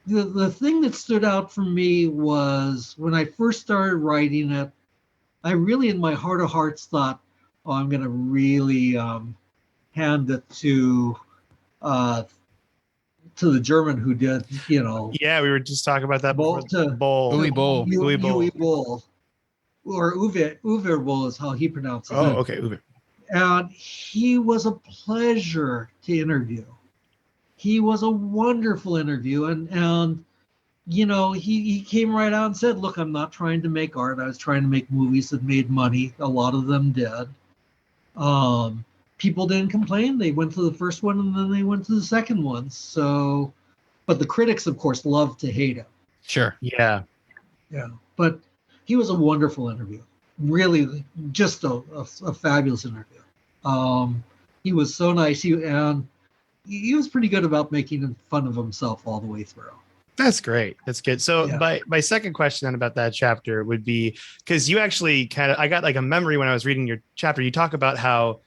The thing that stood out for me was when I first started writing it, I really, in my heart of hearts, thought, I'm going to really hand it to the German who did, Yeah, we were just talking about that. Uwe Boll. Uwe Boll. Or Uwe Boll is how he pronounces it. Oh, okay, Uwe. And he was a pleasure to interview. He was a wonderful interview. And he came right out and said, look, I'm not trying to make art. I was trying to make movies that made money. A lot of them did. People didn't complain. They went to the first one and then they went to the second one. So, but the critics, of course, loved to hate him. Sure. Yeah. Yeah. But he was a wonderful interview. Really, just a fabulous interview. He was so nice. He was pretty good about making fun of himself all the way through. That's great. That's good. So my second question then about that chapter would be, because you actually I got like a memory when I was reading your chapter. You talk about how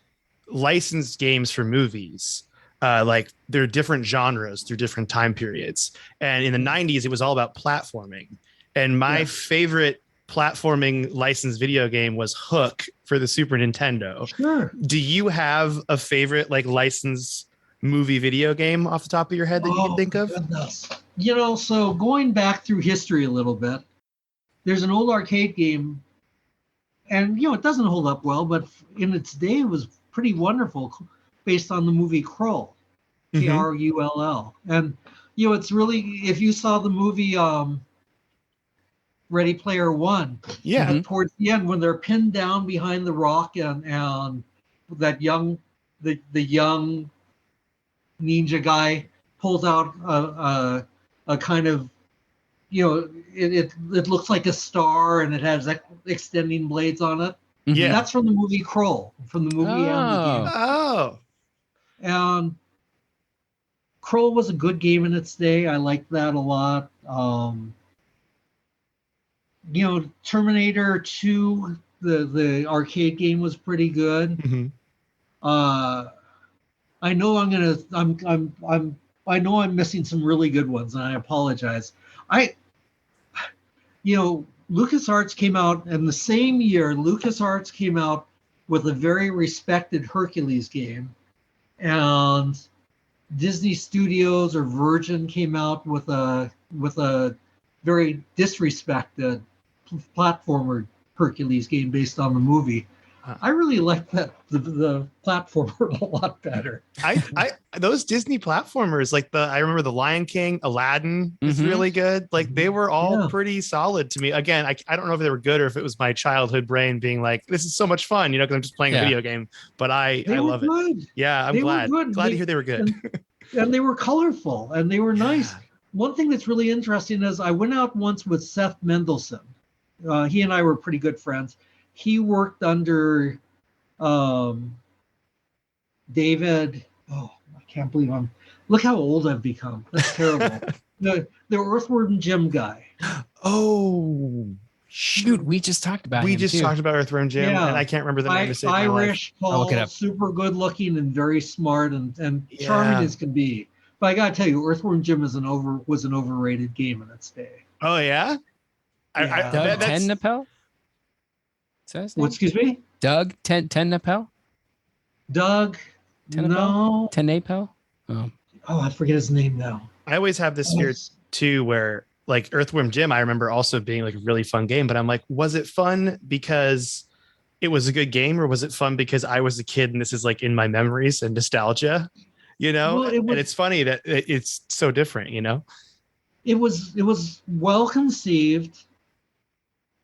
licensed games for movies, like there are different genres through different time periods. And in the 90s, it was all about platforming. And my favorite platforming licensed video game was Hook for the Super Nintendo. Sure. Do you have a favorite like licensed movie video game off the top of your head that you can think of? Goodness. So going back through history a little bit, there's an old arcade game, and it doesn't hold up well, but in its day it was pretty wonderful, based on the movie Krull, Krull. And it's really, if you saw the movie Ready Player One, towards the end when they're pinned down behind the rock and that young ninja guy pulls out a kind of, it looks like a star and it has extending blades on it. Yeah, that's from the movie Krull, from the movie and the game. Oh, and Krull was a good game in its day. I liked that a lot. Terminator 2, the arcade game was pretty good. Mhm. I know I know I'm missing some really good ones, and I apologize. LucasArts came out, and the same year, LucasArts came out with a very respected Hercules game, and Disney Studios or Virgin came out with a very disrespected platformer Hercules game based on the movie. I really like the platformer a lot better. Those Disney platformers, like I remember the Lion King, Aladdin is Mhm. really good. Like they were all Yeah. pretty solid to me. Again, I don't know if they were good or if it was my childhood brain being like, this is so much fun, because I'm just playing a Yeah. video game. But I They were love it. good. Yeah, I'm They were glad. good. Glad to hear they were good. And they were colorful and they were nice. Yeah. One thing that's really interesting is I went out once with Seth Mendelsohn. He and I were pretty good friends. He worked under David. Oh, I can't believe look how old I've become. That's terrible. the Earthworm Jim guy. Oh, Shoot, we just talked about we him just too. talked about Earthworm Jim, Yeah. and I can't remember the name to save my life. Irish, I'll look it tall, up. super good looking, and very smart and Yeah. charming as can be. But I gotta tell you, Earthworm Jim was an overrated game in its day. Oh yeah, Yeah. Doug that's- Tennapel? Is that his name? What, excuse me? Doug Tennapel? Doug? Tennapel? No. Tennapel? Oh. Oh, I forget his name now. I always have this fear too, where like Earthworm Jim, I remember also being like a really fun game, but I'm like, was it fun because it was a good game, or was it fun because I was a kid and this is like in my memories and nostalgia, Well, and it's funny that it's so different, It was well conceived.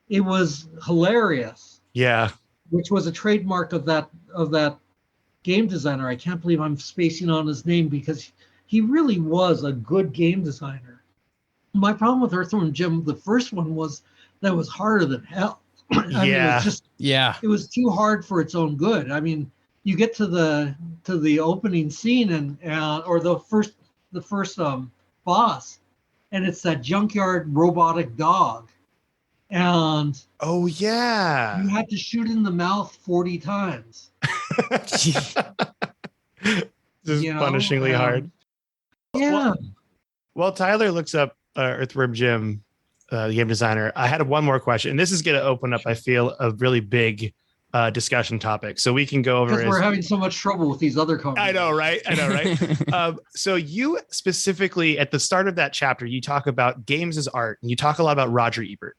It was hilarious, Yeah. which was a trademark of that game designer. I can't believe I'm spacing on his name because he really was a good game designer. My problem with Earthworm Jim, the first one, was that it was harder than hell. I mean, it was too hard for its own good. I mean, you get to the opening scene and or the first boss, and it's that junkyard robotic dog, and Oh yeah. you had to shoot in the mouth 40 times. Just punishingly hard. Yeah. Well, Tyler looks up Earthworm Jim, the game designer. I had one more question, and this is going to open up, I feel, a really big discussion topic. So we can go over. Because we're having so much trouble with these other conversations. I know, right? So you specifically, at the start of that chapter, you talk about games as art, and you talk a lot about Roger Ebert.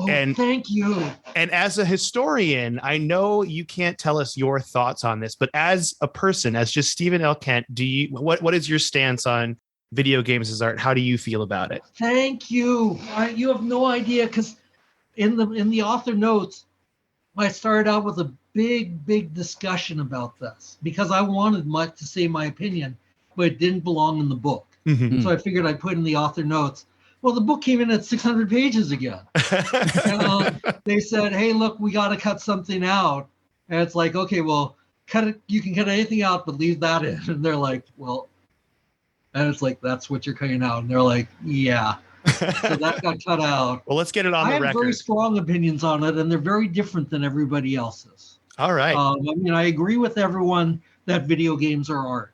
Oh, And- thank you. And as a historian, I know you can't tell us your thoughts on this, but as a person, as just Stephen L. Kent, what is your stance on video games as art? How do you feel about it? Thank you. You have no idea, because in the author notes, I started out with a big discussion about this because I wanted to say my opinion, but it didn't belong in the book. Mhm. So I figured I'd put in the author notes. Well, the book came in at 600 pages again. And, they said, hey, look, we got to cut something out. And it's like, okay, well, cut it. You can cut anything out, but leave that in. And they're like, well, and it's like, that's what you're cutting out. And they're like, yeah. So that got cut out. Well, let's get it on I the have record. very strong opinions on it, and they're very different than everybody else's. All right. I mean, I agree with everyone that video games are art.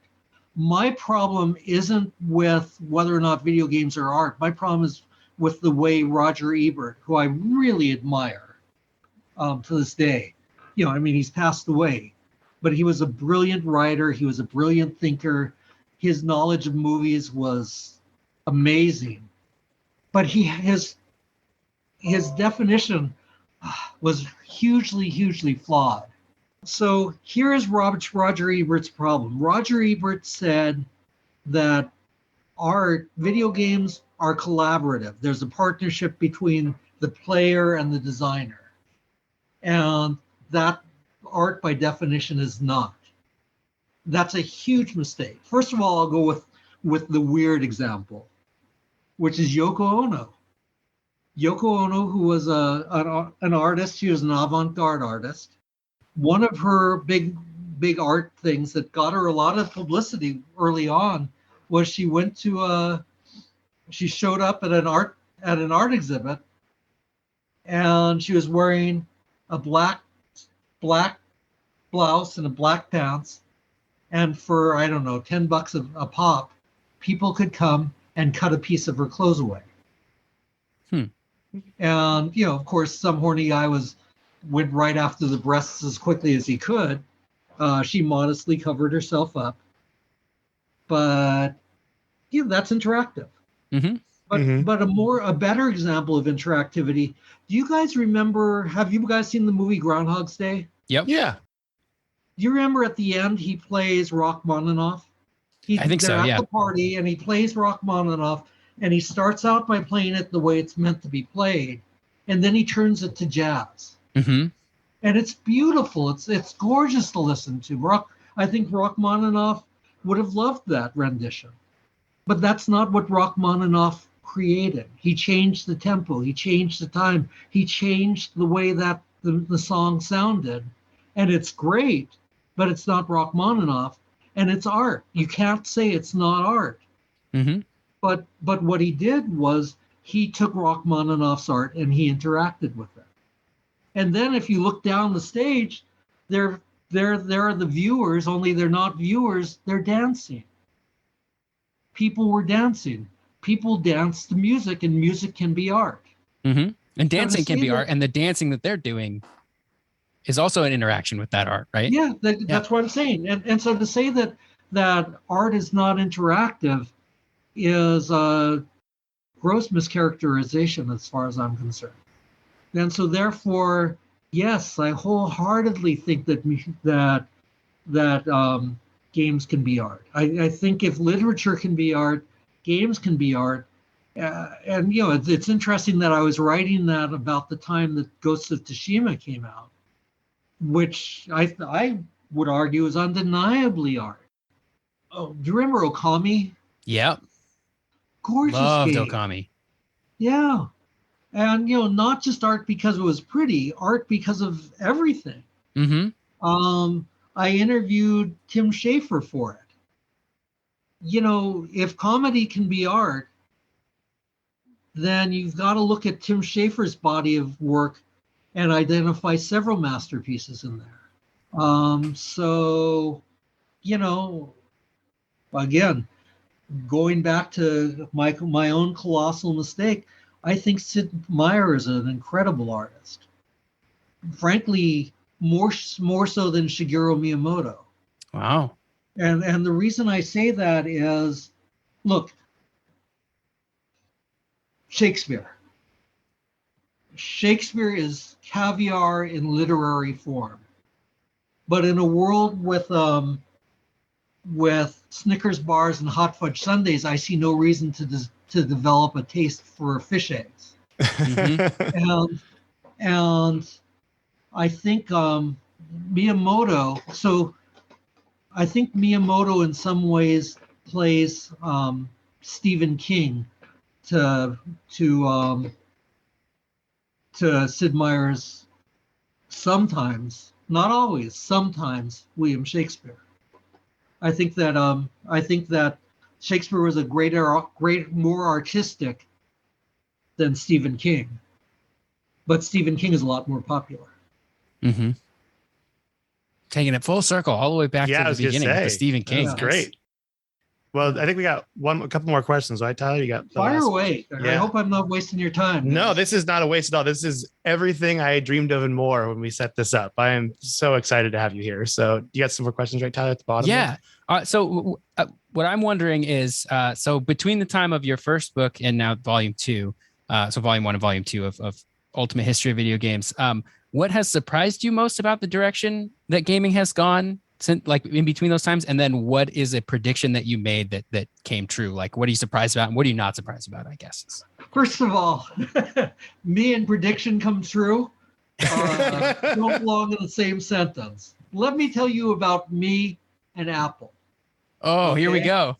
My problem isn't with whether or not video games are art. My problem is with the way Roger Ebert, who I really admire to this day, I mean, he's passed away, but he was a brilliant writer. He was a brilliant thinker. His knowledge of movies was amazing, but his definition was hugely flawed. So here is Roger Ebert's problem. Roger Ebert said that video games are collaborative. There's a partnership between the player and the designer. And that art by definition is not. That's a huge mistake. First of all, I'll go with the weird example, which is Yoko Ono. Yoko Ono, who was an artist, she was an avant-garde artist. One of her big art things that got her a lot of publicity early on was she showed up at an art exhibit, and she was wearing a black blouse and a black pants, and for I don't know, $10 a pop, people could come and cut a piece of her clothes away. And of course, some horny guy went right after the breasts as quickly as he could. She modestly covered herself up, but that's interactive. But a better example of interactivity. Do you guys remember? Have you guys seen the movie Groundhog's Day? Yep. Yeah. Do you remember at the end he plays Rachmaninoff? I think so. They're Yeah. at the party and he plays Rachmaninoff, and he starts out by playing it the way it's meant to be played, and then he turns it to jazz. And it's beautiful. It's gorgeous to listen to. I think Rachmaninoff would have loved that rendition, but that's not what Rachmaninoff created. He changed the tempo. He changed the time. He changed the way that the song sounded, and it's great, but it's not Rachmaninoff, and it's art. You can't say it's not art. But what he did was he took Rachmaninoff's art and he interacted with it. And then if you look down the stage, there are the viewers, only they're not viewers, they're dancing. People were dancing. People dance to music, and music can be art. And dancing can be art, and the dancing that they're doing is also an interaction with that art, right? Yeah, that's what I'm saying. And so to say that art is not interactive is a gross mischaracterization as far as I'm concerned. And so therefore, yes, I wholeheartedly think that games can be art. I think if literature can be art, games can be art. And it's interesting that I was writing that about the time that Ghost of Tsushima came out, which I would argue is undeniably art. Oh, do you remember Okami? Yep. Gorgeous Loved game. Okami. Yeah. And, not just art because it was pretty, art because of everything. I interviewed Tim Schafer for it. If comedy can be art, then you've got to look at Tim Schafer's body of work and identify several masterpieces in there. So, again, going back to my own colossal mistake, I think Sid Meier is an incredible artist. Frankly, more so than Shigeru Miyamoto. Wow. And the reason I say that is, look, Shakespeare is caviar in literary form, but in a world with Snickers bars and hot fudge sundaes, I see no reason to develop a taste for fish eggs. And I think Miyamoto. So I think Miyamoto in some ways plays Stephen King to Sid Meier's sometimes, not always, sometimes William Shakespeare. I think that Shakespeare was more artistic than Stephen King, but Stephen King is a lot more popular. Taking it full circle all the way back to the beginning with the Stephen King. That's great. Well, I think we got a couple more questions, right, Tyler? You got fire away. Yeah. I hope I'm not wasting your time. No, this is not a waste at all. This is everything I dreamed of and more when we set this up. I am so excited to have you here. So you got some more questions, right, Tyler, at the bottom? Yeah. So what I'm wondering is, so between the time of your first book and now volume 2, so volume 1 and volume 2 of Ultimate History of Video Games, what has surprised you most about the direction that gaming has gone since, like, in between those times? And then what is a prediction that you made that came true? Like, what are you surprised about and what are you not surprised about, I guess? First of all, me and prediction come true don't belong in the same sentence. Let me tell you about me and Apple. Oh, okay. Here we go.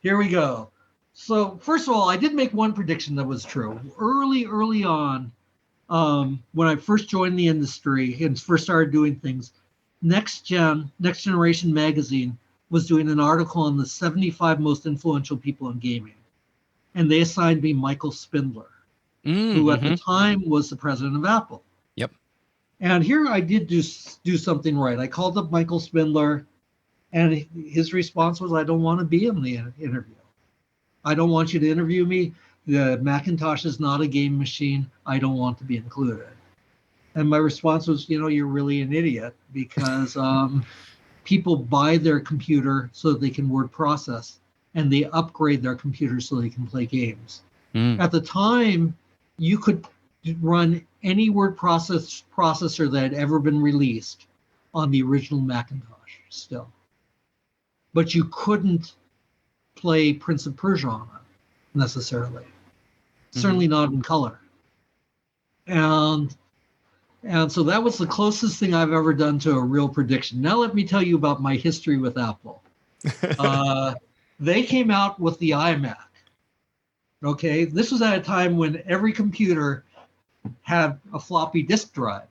Here we go. So first of all, I did make one prediction that was true. Early on, when I first joined the industry and first started doing things, Next Generation magazine was doing an article on the 75 most influential people in gaming. And they assigned me Michael Spindler, who at the time was the president of Apple. Yep. And here I did do something right. I called up Michael Spindler, and his response was, "I don't want to be in the interview. I don't want you to interview me. The Macintosh is not a game machine. I don't want to be included." And my response was, "You're really an idiot, because people buy their computer so that they can word process, and they upgrade their computer so they can play games. At the time, you could run any word processor that had ever been released on the original Macintosh still. But you couldn't play Prince of Persia on it necessarily. Certainly not in color. And so that was the closest thing I've ever done to a real prediction. Now let me tell you about my history with Apple. They came out with the iMac. Okay, this was at a time when every computer had a floppy disk drive,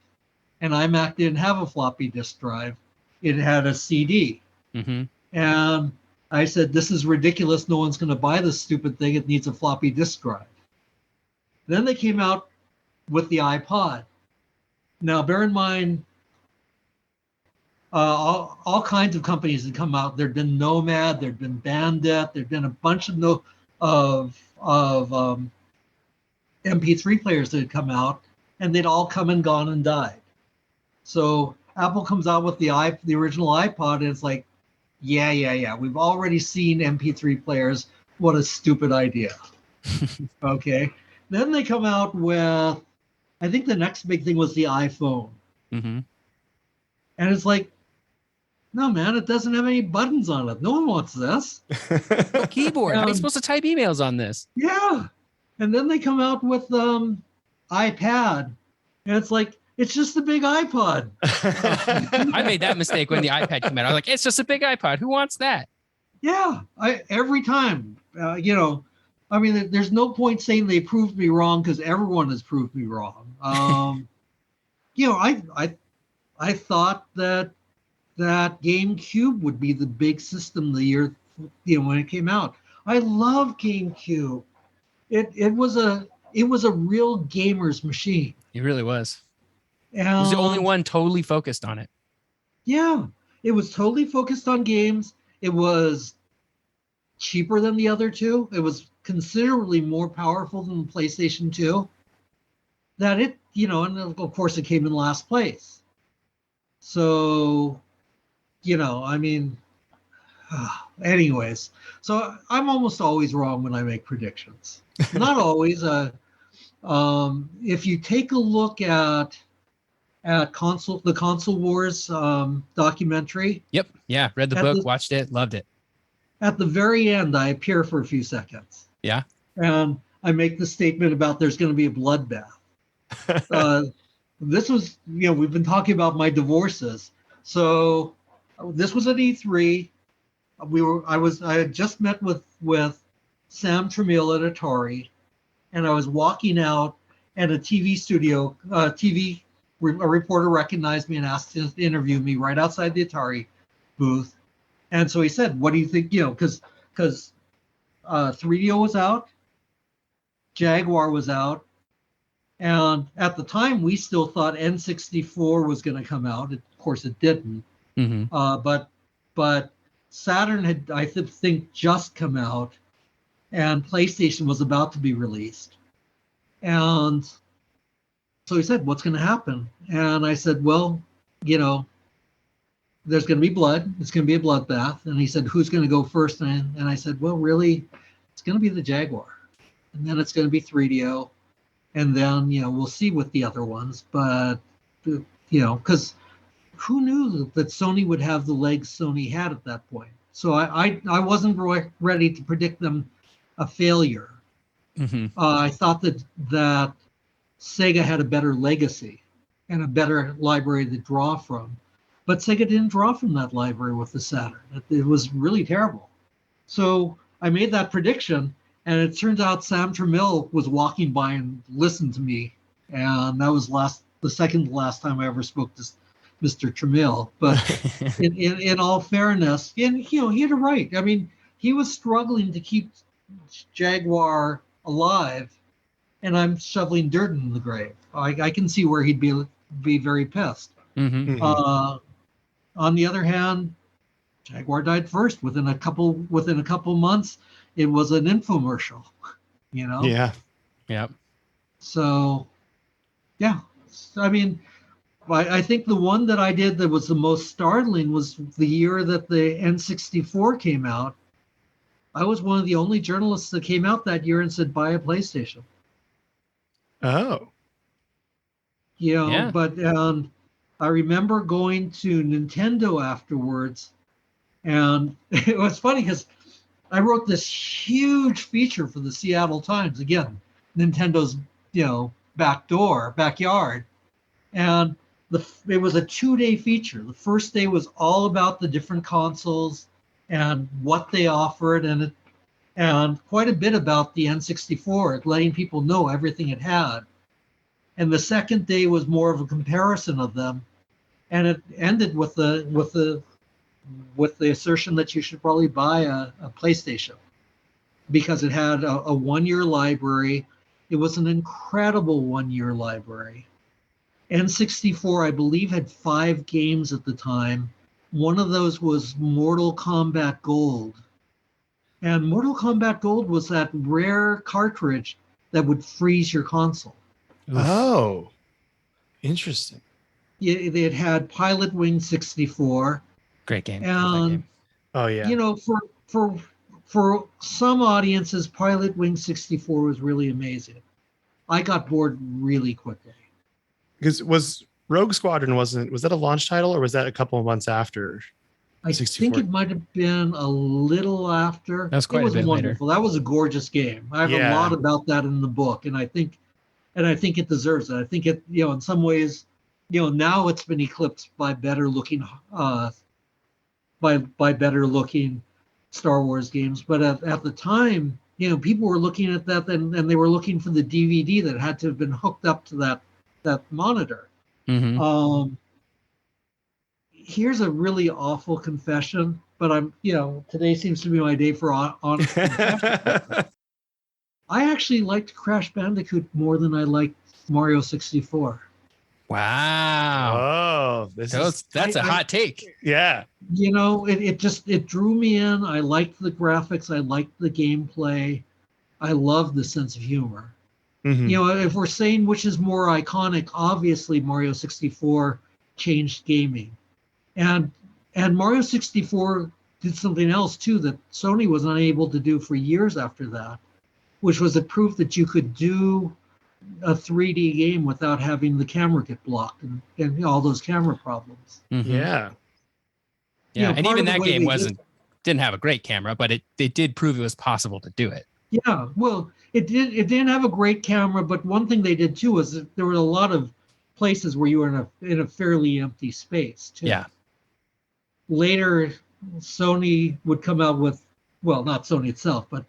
and iMac didn't have a floppy disk drive. It had a CD. And I said, "This is ridiculous. No one's going to buy this stupid thing. It needs a floppy disk drive." Then they came out with the iPod. Now, bear in mind, all kinds of companies had come out. There'd been Nomad, there'd been Bandit, there'd been a bunch of MP3 players that had come out, and they'd all come and gone and died. So Apple comes out with the original iPod, and it's like, yeah. We've already seen MP3 players. What a stupid idea. Okay. Then they come out with, I think the next big thing was the iPhone. And it's like, no, man, it doesn't have any buttons on it. No one wants this. No keyboard. How are you supposed to type emails on this? Yeah. And then they come out with iPad. And it's like, it's just a big iPod. I made that mistake when the iPad came out. I was like, it's just a big iPod. Who wants that? Yeah. Every time, I mean, there's no point saying they proved me wrong, because everyone has proved me wrong. I thought that GameCube would be the big system the year, when it came out. I love GameCube. It was a real gamer's machine. It really was. It was the only one totally focused on it. Yeah, it was totally focused on games. It was cheaper than the other two. It was considerably more powerful than the PlayStation 2. That it, and of course it came in last place. So, I mean, anyways, so I'm almost always wrong when I make predictions. Not always. If you take a look at the Console Wars documentary. Yep. Yeah. Read the book, watched it, loved it. At the very end, I appear for a few seconds. Yeah. And I make the statement about there's going to be a bloodbath. This was, we've been talking about my divorces. So this was at E3. I had just met with Sam Tramiel at Atari, and I was walking out at a TV studio. A reporter recognized me and asked to interview me right outside the Atari booth. And so he said, "What do you think?" Because 3DO was out, Jaguar was out, and at the time we still thought N64 was going to come out. Of course, it didn't. But Saturn had, I think, just come out, and PlayStation was about to be released. And so he said, "What's going to happen?" And I said, "Well, there's going to be blood. It's going to be a bloodbath." And he said, "Who's going to go first?" And I said, "Well, really, it's going to be the Jaguar. And then it's going to be 3DO. And then, we'll see with the other ones." But, because who knew that Sony would have the legs Sony had at that point? So I wasn't ready to predict them a failure. I thought that Sega had a better legacy and a better library to draw from. But Sega didn't draw from that library with the Saturn. It was really terrible. So I made that prediction, and it turns out Sam Tramiel was walking by and listened to me. And that was the second to last time I ever spoke to Mr. Tramiel. But in all fairness, and he had it right. I mean, he was struggling to keep Jaguar alive, and I'm shoveling dirt in the grave. I can see where he'd be be very pissed. Mm-hmm. On the other hand, Jaguar died first. Within a couple months, it was an infomercial. Yeah. Yep. So, yeah. I mean, I think the one that I did that was the most startling was the year that the N64 came out. I was one of the only journalists that came out that year and said, buy a PlayStation. Oh. Yeah. But I remember going to Nintendo afterwards, and it was funny because I wrote this huge feature for the Seattle Times. Again, Nintendo's, backyard. And it was a 2-day feature. The first day was all about the different consoles and what they offered, and quite a bit about the N64, letting people know everything it had. And the second day was more of a comparison of them, and it ended with the assertion that you should probably buy a PlayStation because it had a 1-year library. It was an incredible 1-year library. N64, I believe, had 5 games at the time. One of those was Mortal Kombat Gold. And Mortal Kombat Gold was that rare cartridge that would freeze your console. Oh, interesting. It had Pilot Wing 64. Great game. And, Oh, yeah. For some audiences, Pilot Wing 64 was really amazing. I got bored really quickly. Because was Rogue Squadron was that a launch title or was that a couple of months after? I 64? think it might have been a little after. That was quite a bit wonderful. That was a gorgeous game. I have a lot about that in the book, and I think it deserves it. I think it, in some ways, now it's been eclipsed by better looking Star Wars games. But at the time, people were looking at that and they were looking for the DVD that had to have been hooked up to that monitor. Mm-hmm. Here's a really awful confession, but I'm, today seems to be my day for honest confession. I actually liked Crash Bandicoot more than I liked Mario 64. Wow. Oh, that's a hot take. Yeah. It drew me in. I liked the graphics. I liked the gameplay. I loved the sense of humor. Mm-hmm. If we're saying which is more iconic, obviously Mario 64 changed gaming. And Mario 64 did something else too that Sony was unable to do for years after that, which was a proof that you could do a 3D game without having the camera get blocked and all those camera problems. Mm-hmm. Yeah. Yeah, and even that game didn't have a great camera, but it did prove it was possible to do it. Yeah, well, it didn't have a great camera, but one thing they did too was that there were a lot of places where you were in a fairly empty space too. Yeah. Later, Sony would come out with, well, not Sony itself, but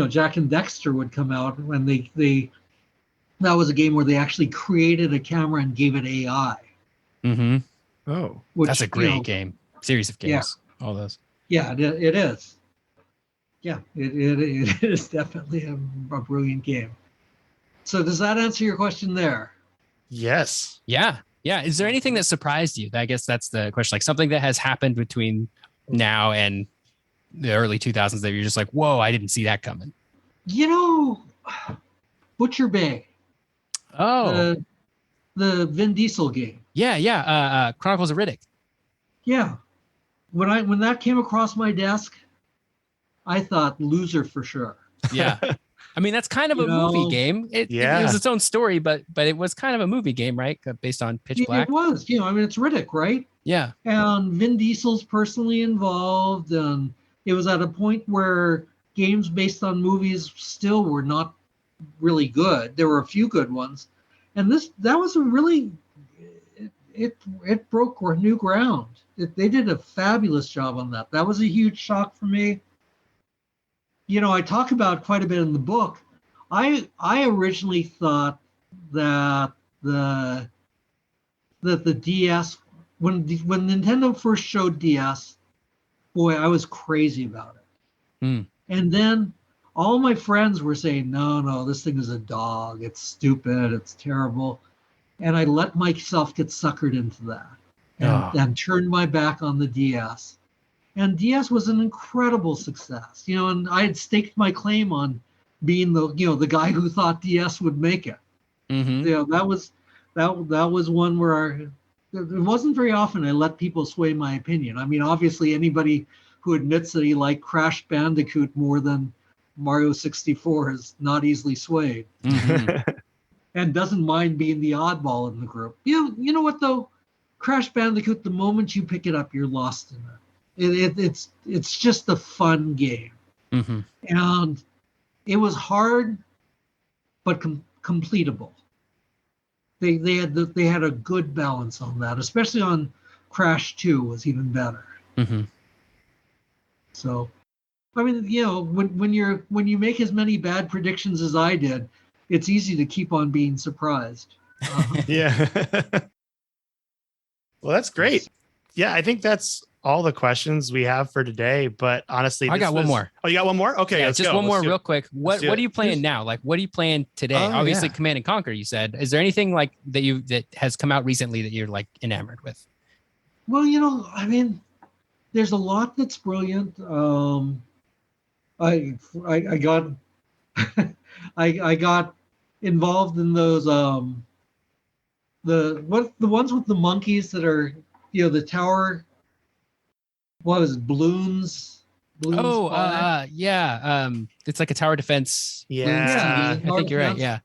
Jack and Dexter would come out and that was a game where they actually created a camera and gave it AI. Mm-hmm. Oh, that's a great game. Series of games. Yeah. All those. Yeah, it is. Yeah, it is definitely a brilliant game. So does that answer your question there? Yes. Yeah. Yeah. Is there anything that surprised you? I guess that's the question. Like something that has happened between now and the early 2000s that you're just like, whoa, I didn't see that coming. Butcher Bay. Oh. The Vin Diesel game. Yeah. Chronicles of Riddick. Yeah. When that came across my desk, I thought loser for sure. Yeah. I mean, that's kind of a movie game. It was its own story, but it was kind of a movie game, right? Based on Pitch Black. It was. It's Riddick, right? Yeah. And Vin Diesel's personally involved, and it was at a point where games based on movies still were not really good. There were a few good ones, and that was a really it broke new ground. They did a fabulous job on that. That was a huge shock for me. I talk about quite a bit in the book. I originally thought that the DS, when Nintendo first showed DS, boy, I was crazy about it. Mm. And then all my friends were saying, no, this thing is a dog. It's stupid. It's terrible. and I let myself get suckered into that, and turned my back on the DS. And DS was an incredible success, and I had staked my claim on being the guy who thought DS would make it. Mm-hmm. That was one where it wasn't very often I let people sway my opinion. I mean, obviously, anybody who admits that he liked Crash Bandicoot more than Mario 64 is not easily swayed, and doesn't mind being the oddball in the group. You know what though? Crash Bandicoot, the moment you pick it up, you're lost in it. It's just a fun game, and it was hard, but completable. They had a good balance on that, especially on Crash 2 was even better. So, I mean, when you make as many bad predictions as I did, it's easy to keep on being surprised. Yeah. Well, that's great. Yeah, I think that's all the questions we have for today. But honestly, I got one more. Oh, you got one more? Okay, yeah, just one more real quick. What are you playing now? Like, what are you playing today? Obviously, Command and Conquer. You said. Is there anything like that has come out recently that you're like enamored with? Well, I mean, there's a lot that's brilliant. I got I got involved in those the ones with the monkeys that are the tower. What was it, Bloons? Yeah. It's like a tower defense. Yeah, I think you're right. Yeah,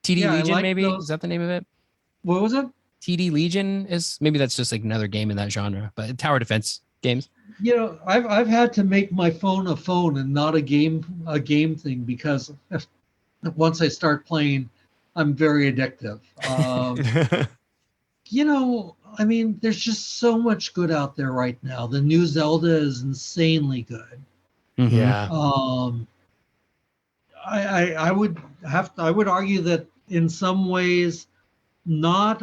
TD Legion, maybe is that the name of it? What was it? TD Legion is maybe that's just like another game in that genre, but tower defense games. I've had to make my phone a phone and not a game thing, because once I start playing, I'm very addictive. I mean, there's just so much good out there right now. The new Zelda is insanely good. Yeah. I would argue that in some ways, not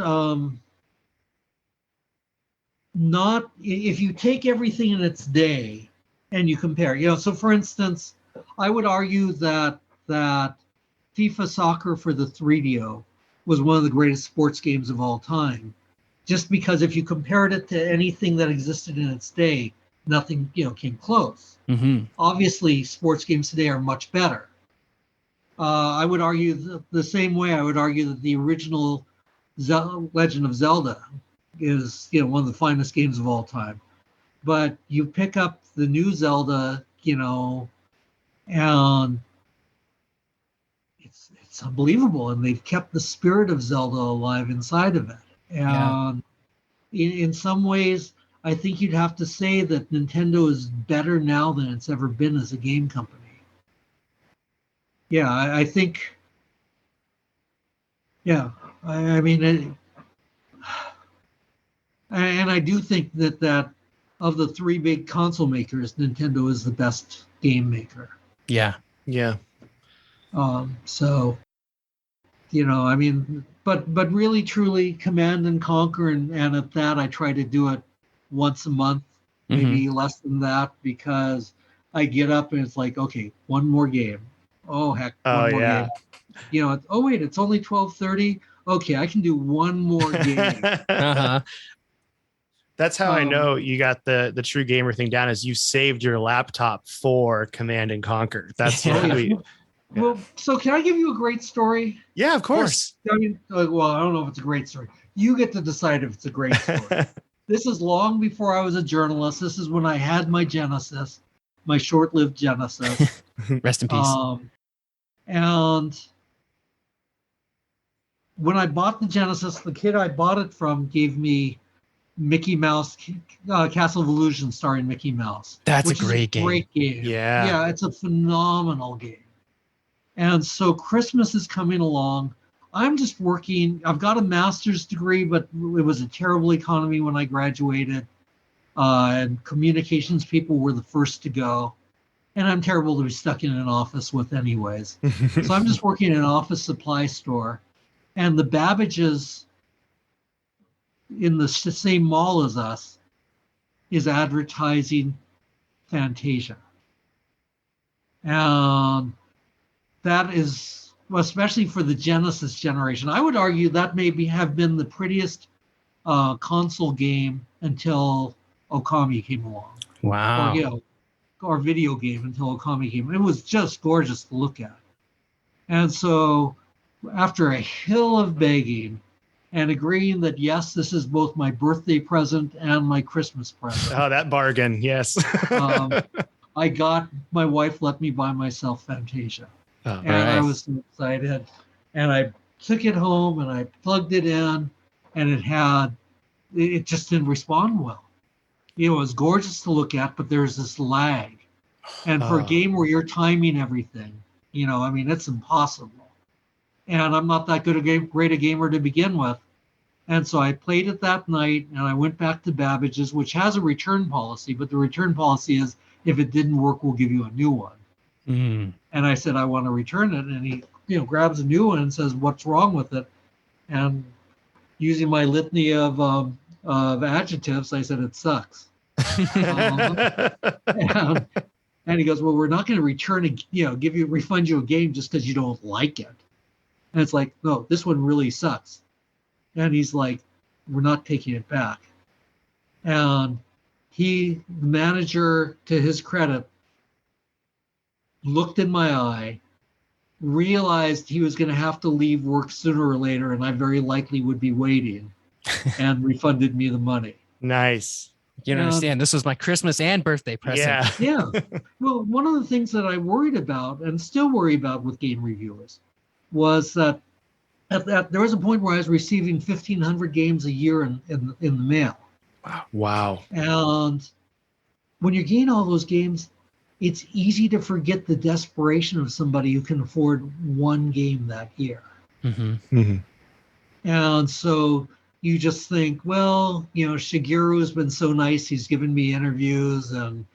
if you take everything in its day and you compare. So for instance, I would argue that FIFA Soccer for the 3DO was one of the greatest sports games of all time. Just because if you compared it to anything that existed in its day, nothing came close. Obviously, sports games today are much better. I would argue the same way. I would argue that the original Legend of Zelda is one of the finest games of all time. But you pick up the new Zelda, and it's unbelievable, and they've kept the spirit of Zelda alive inside of it. And in some ways, I think you'd have to say that Nintendo is better now than it's ever been as a game company. Yeah, I think. Yeah, I mean, and I do think that of the three big console makers, Nintendo is the best game maker. Yeah. So, I mean, but really, truly, Command and Conquer, and at that, I try to do it once a month, maybe less than that, because I get up and it's like, okay, one more game. Oh heck, one more game. Wait, it's only 12:30. Okay, I can do one more game. That's how I know you got the true gamer thing down, is you saved your laptop for Command and Conquer. That's what we. Well, so can I give you a great story? Yeah, of course. I mean, well, I don't know if it's a great story. You get to decide if it's a great story. This is long before I was a journalist. This is when I had my Genesis, my short-lived Genesis. Rest in peace. And when I bought the Genesis, the kid I bought it from gave me Mickey Mouse, Castle of Illusion starring Mickey Mouse. That's a great game. Great game. Yeah, it's a phenomenal game. And so Christmas is coming along. I'm just working. I've got a master's degree, but it was a terrible economy when I graduated. And communications people were the first to go. And I'm terrible to be stuck in an office with anyways. So I'm just working in an office supply store. And the Babbage's in the same mall as us is advertising Fantasia. And that is especially for the Genesis generation. I would argue that maybe have been the prettiest console game until Okami came along. Wow. Or video game until Okami came. It was just gorgeous to look at. And so after a hill of begging and agreeing that, yes, this is both my birthday present and my Christmas present. Oh, that bargain. Yes. My wife let me buy myself Fantasia. Oh, and I was so excited. And I took it home and I plugged it in, and it just didn't respond well. It was gorgeous to look at, but there's this lag. And for a game where you're timing everything, it's impossible. And I'm not that great a gamer to begin with. And so I played it that night, and I went back to Babbage's, which has a return policy, but the return policy is if it didn't work, we'll give you a new one. Mm. And I said, I want to return it. And he grabs a new one and says, what's wrong with it? And using my litany of adjectives, I said, it sucks. And he goes, well, we're not going to refund you a game just because you don't like it. And it's like, no, this one really sucks. And he's like, we're not taking it back. And the manager, to his credit, looked in my eye, realized he was going to have to leave work sooner or later, and I very likely would be waiting, and refunded me the money. Nice. You don't understand. This was my Christmas and birthday present. Yeah. Well, one of the things that I worried about and still worry about with game reviewers was that there was a point where I was receiving 1,500 games a year in the mail. Wow. And when you're getting all those games, it's easy to forget the desperation of somebody who can afford one game that year. Mm-hmm. Mm-hmm. And so you just think, well, Shigeru's been so nice. He's given me interviews, and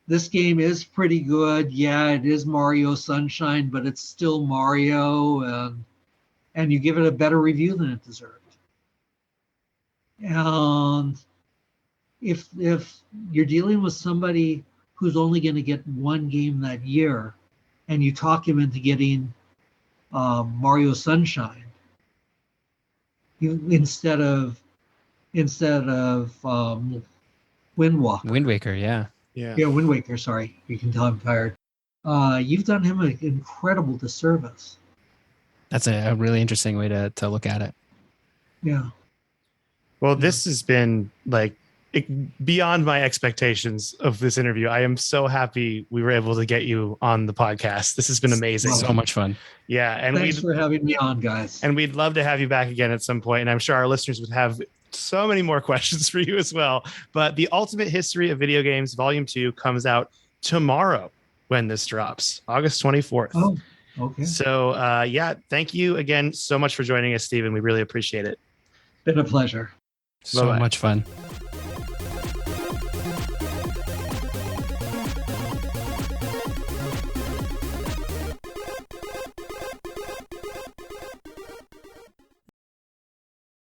this game is pretty good. Yeah, it is Mario Sunshine, but it's still Mario, and you give it a better review than it deserved. And if you're dealing with somebody who's only going to get one game that year, and you talk him into getting Mario Sunshine, instead of Wind Waker, yeah. Wind Waker. Sorry, you can tell I'm tired. You've done him an incredible disservice. That's a really interesting way to look at it. Yeah. Well, this has been beyond my expectations of this interview. I am so happy we were able to get you on the podcast. This has been amazing. So much fun. Yeah. And thanks for having me on, guys. And we'd love to have you back again at some point. And I'm sure our listeners would have so many more questions for you as well. But The Ultimate History of Video Games Volume 2 comes out tomorrow when this drops, August 24th. Oh, okay. So, thank you again so much for joining us, Stephen. We really appreciate it. Been a pleasure. So Bye-bye. much fun.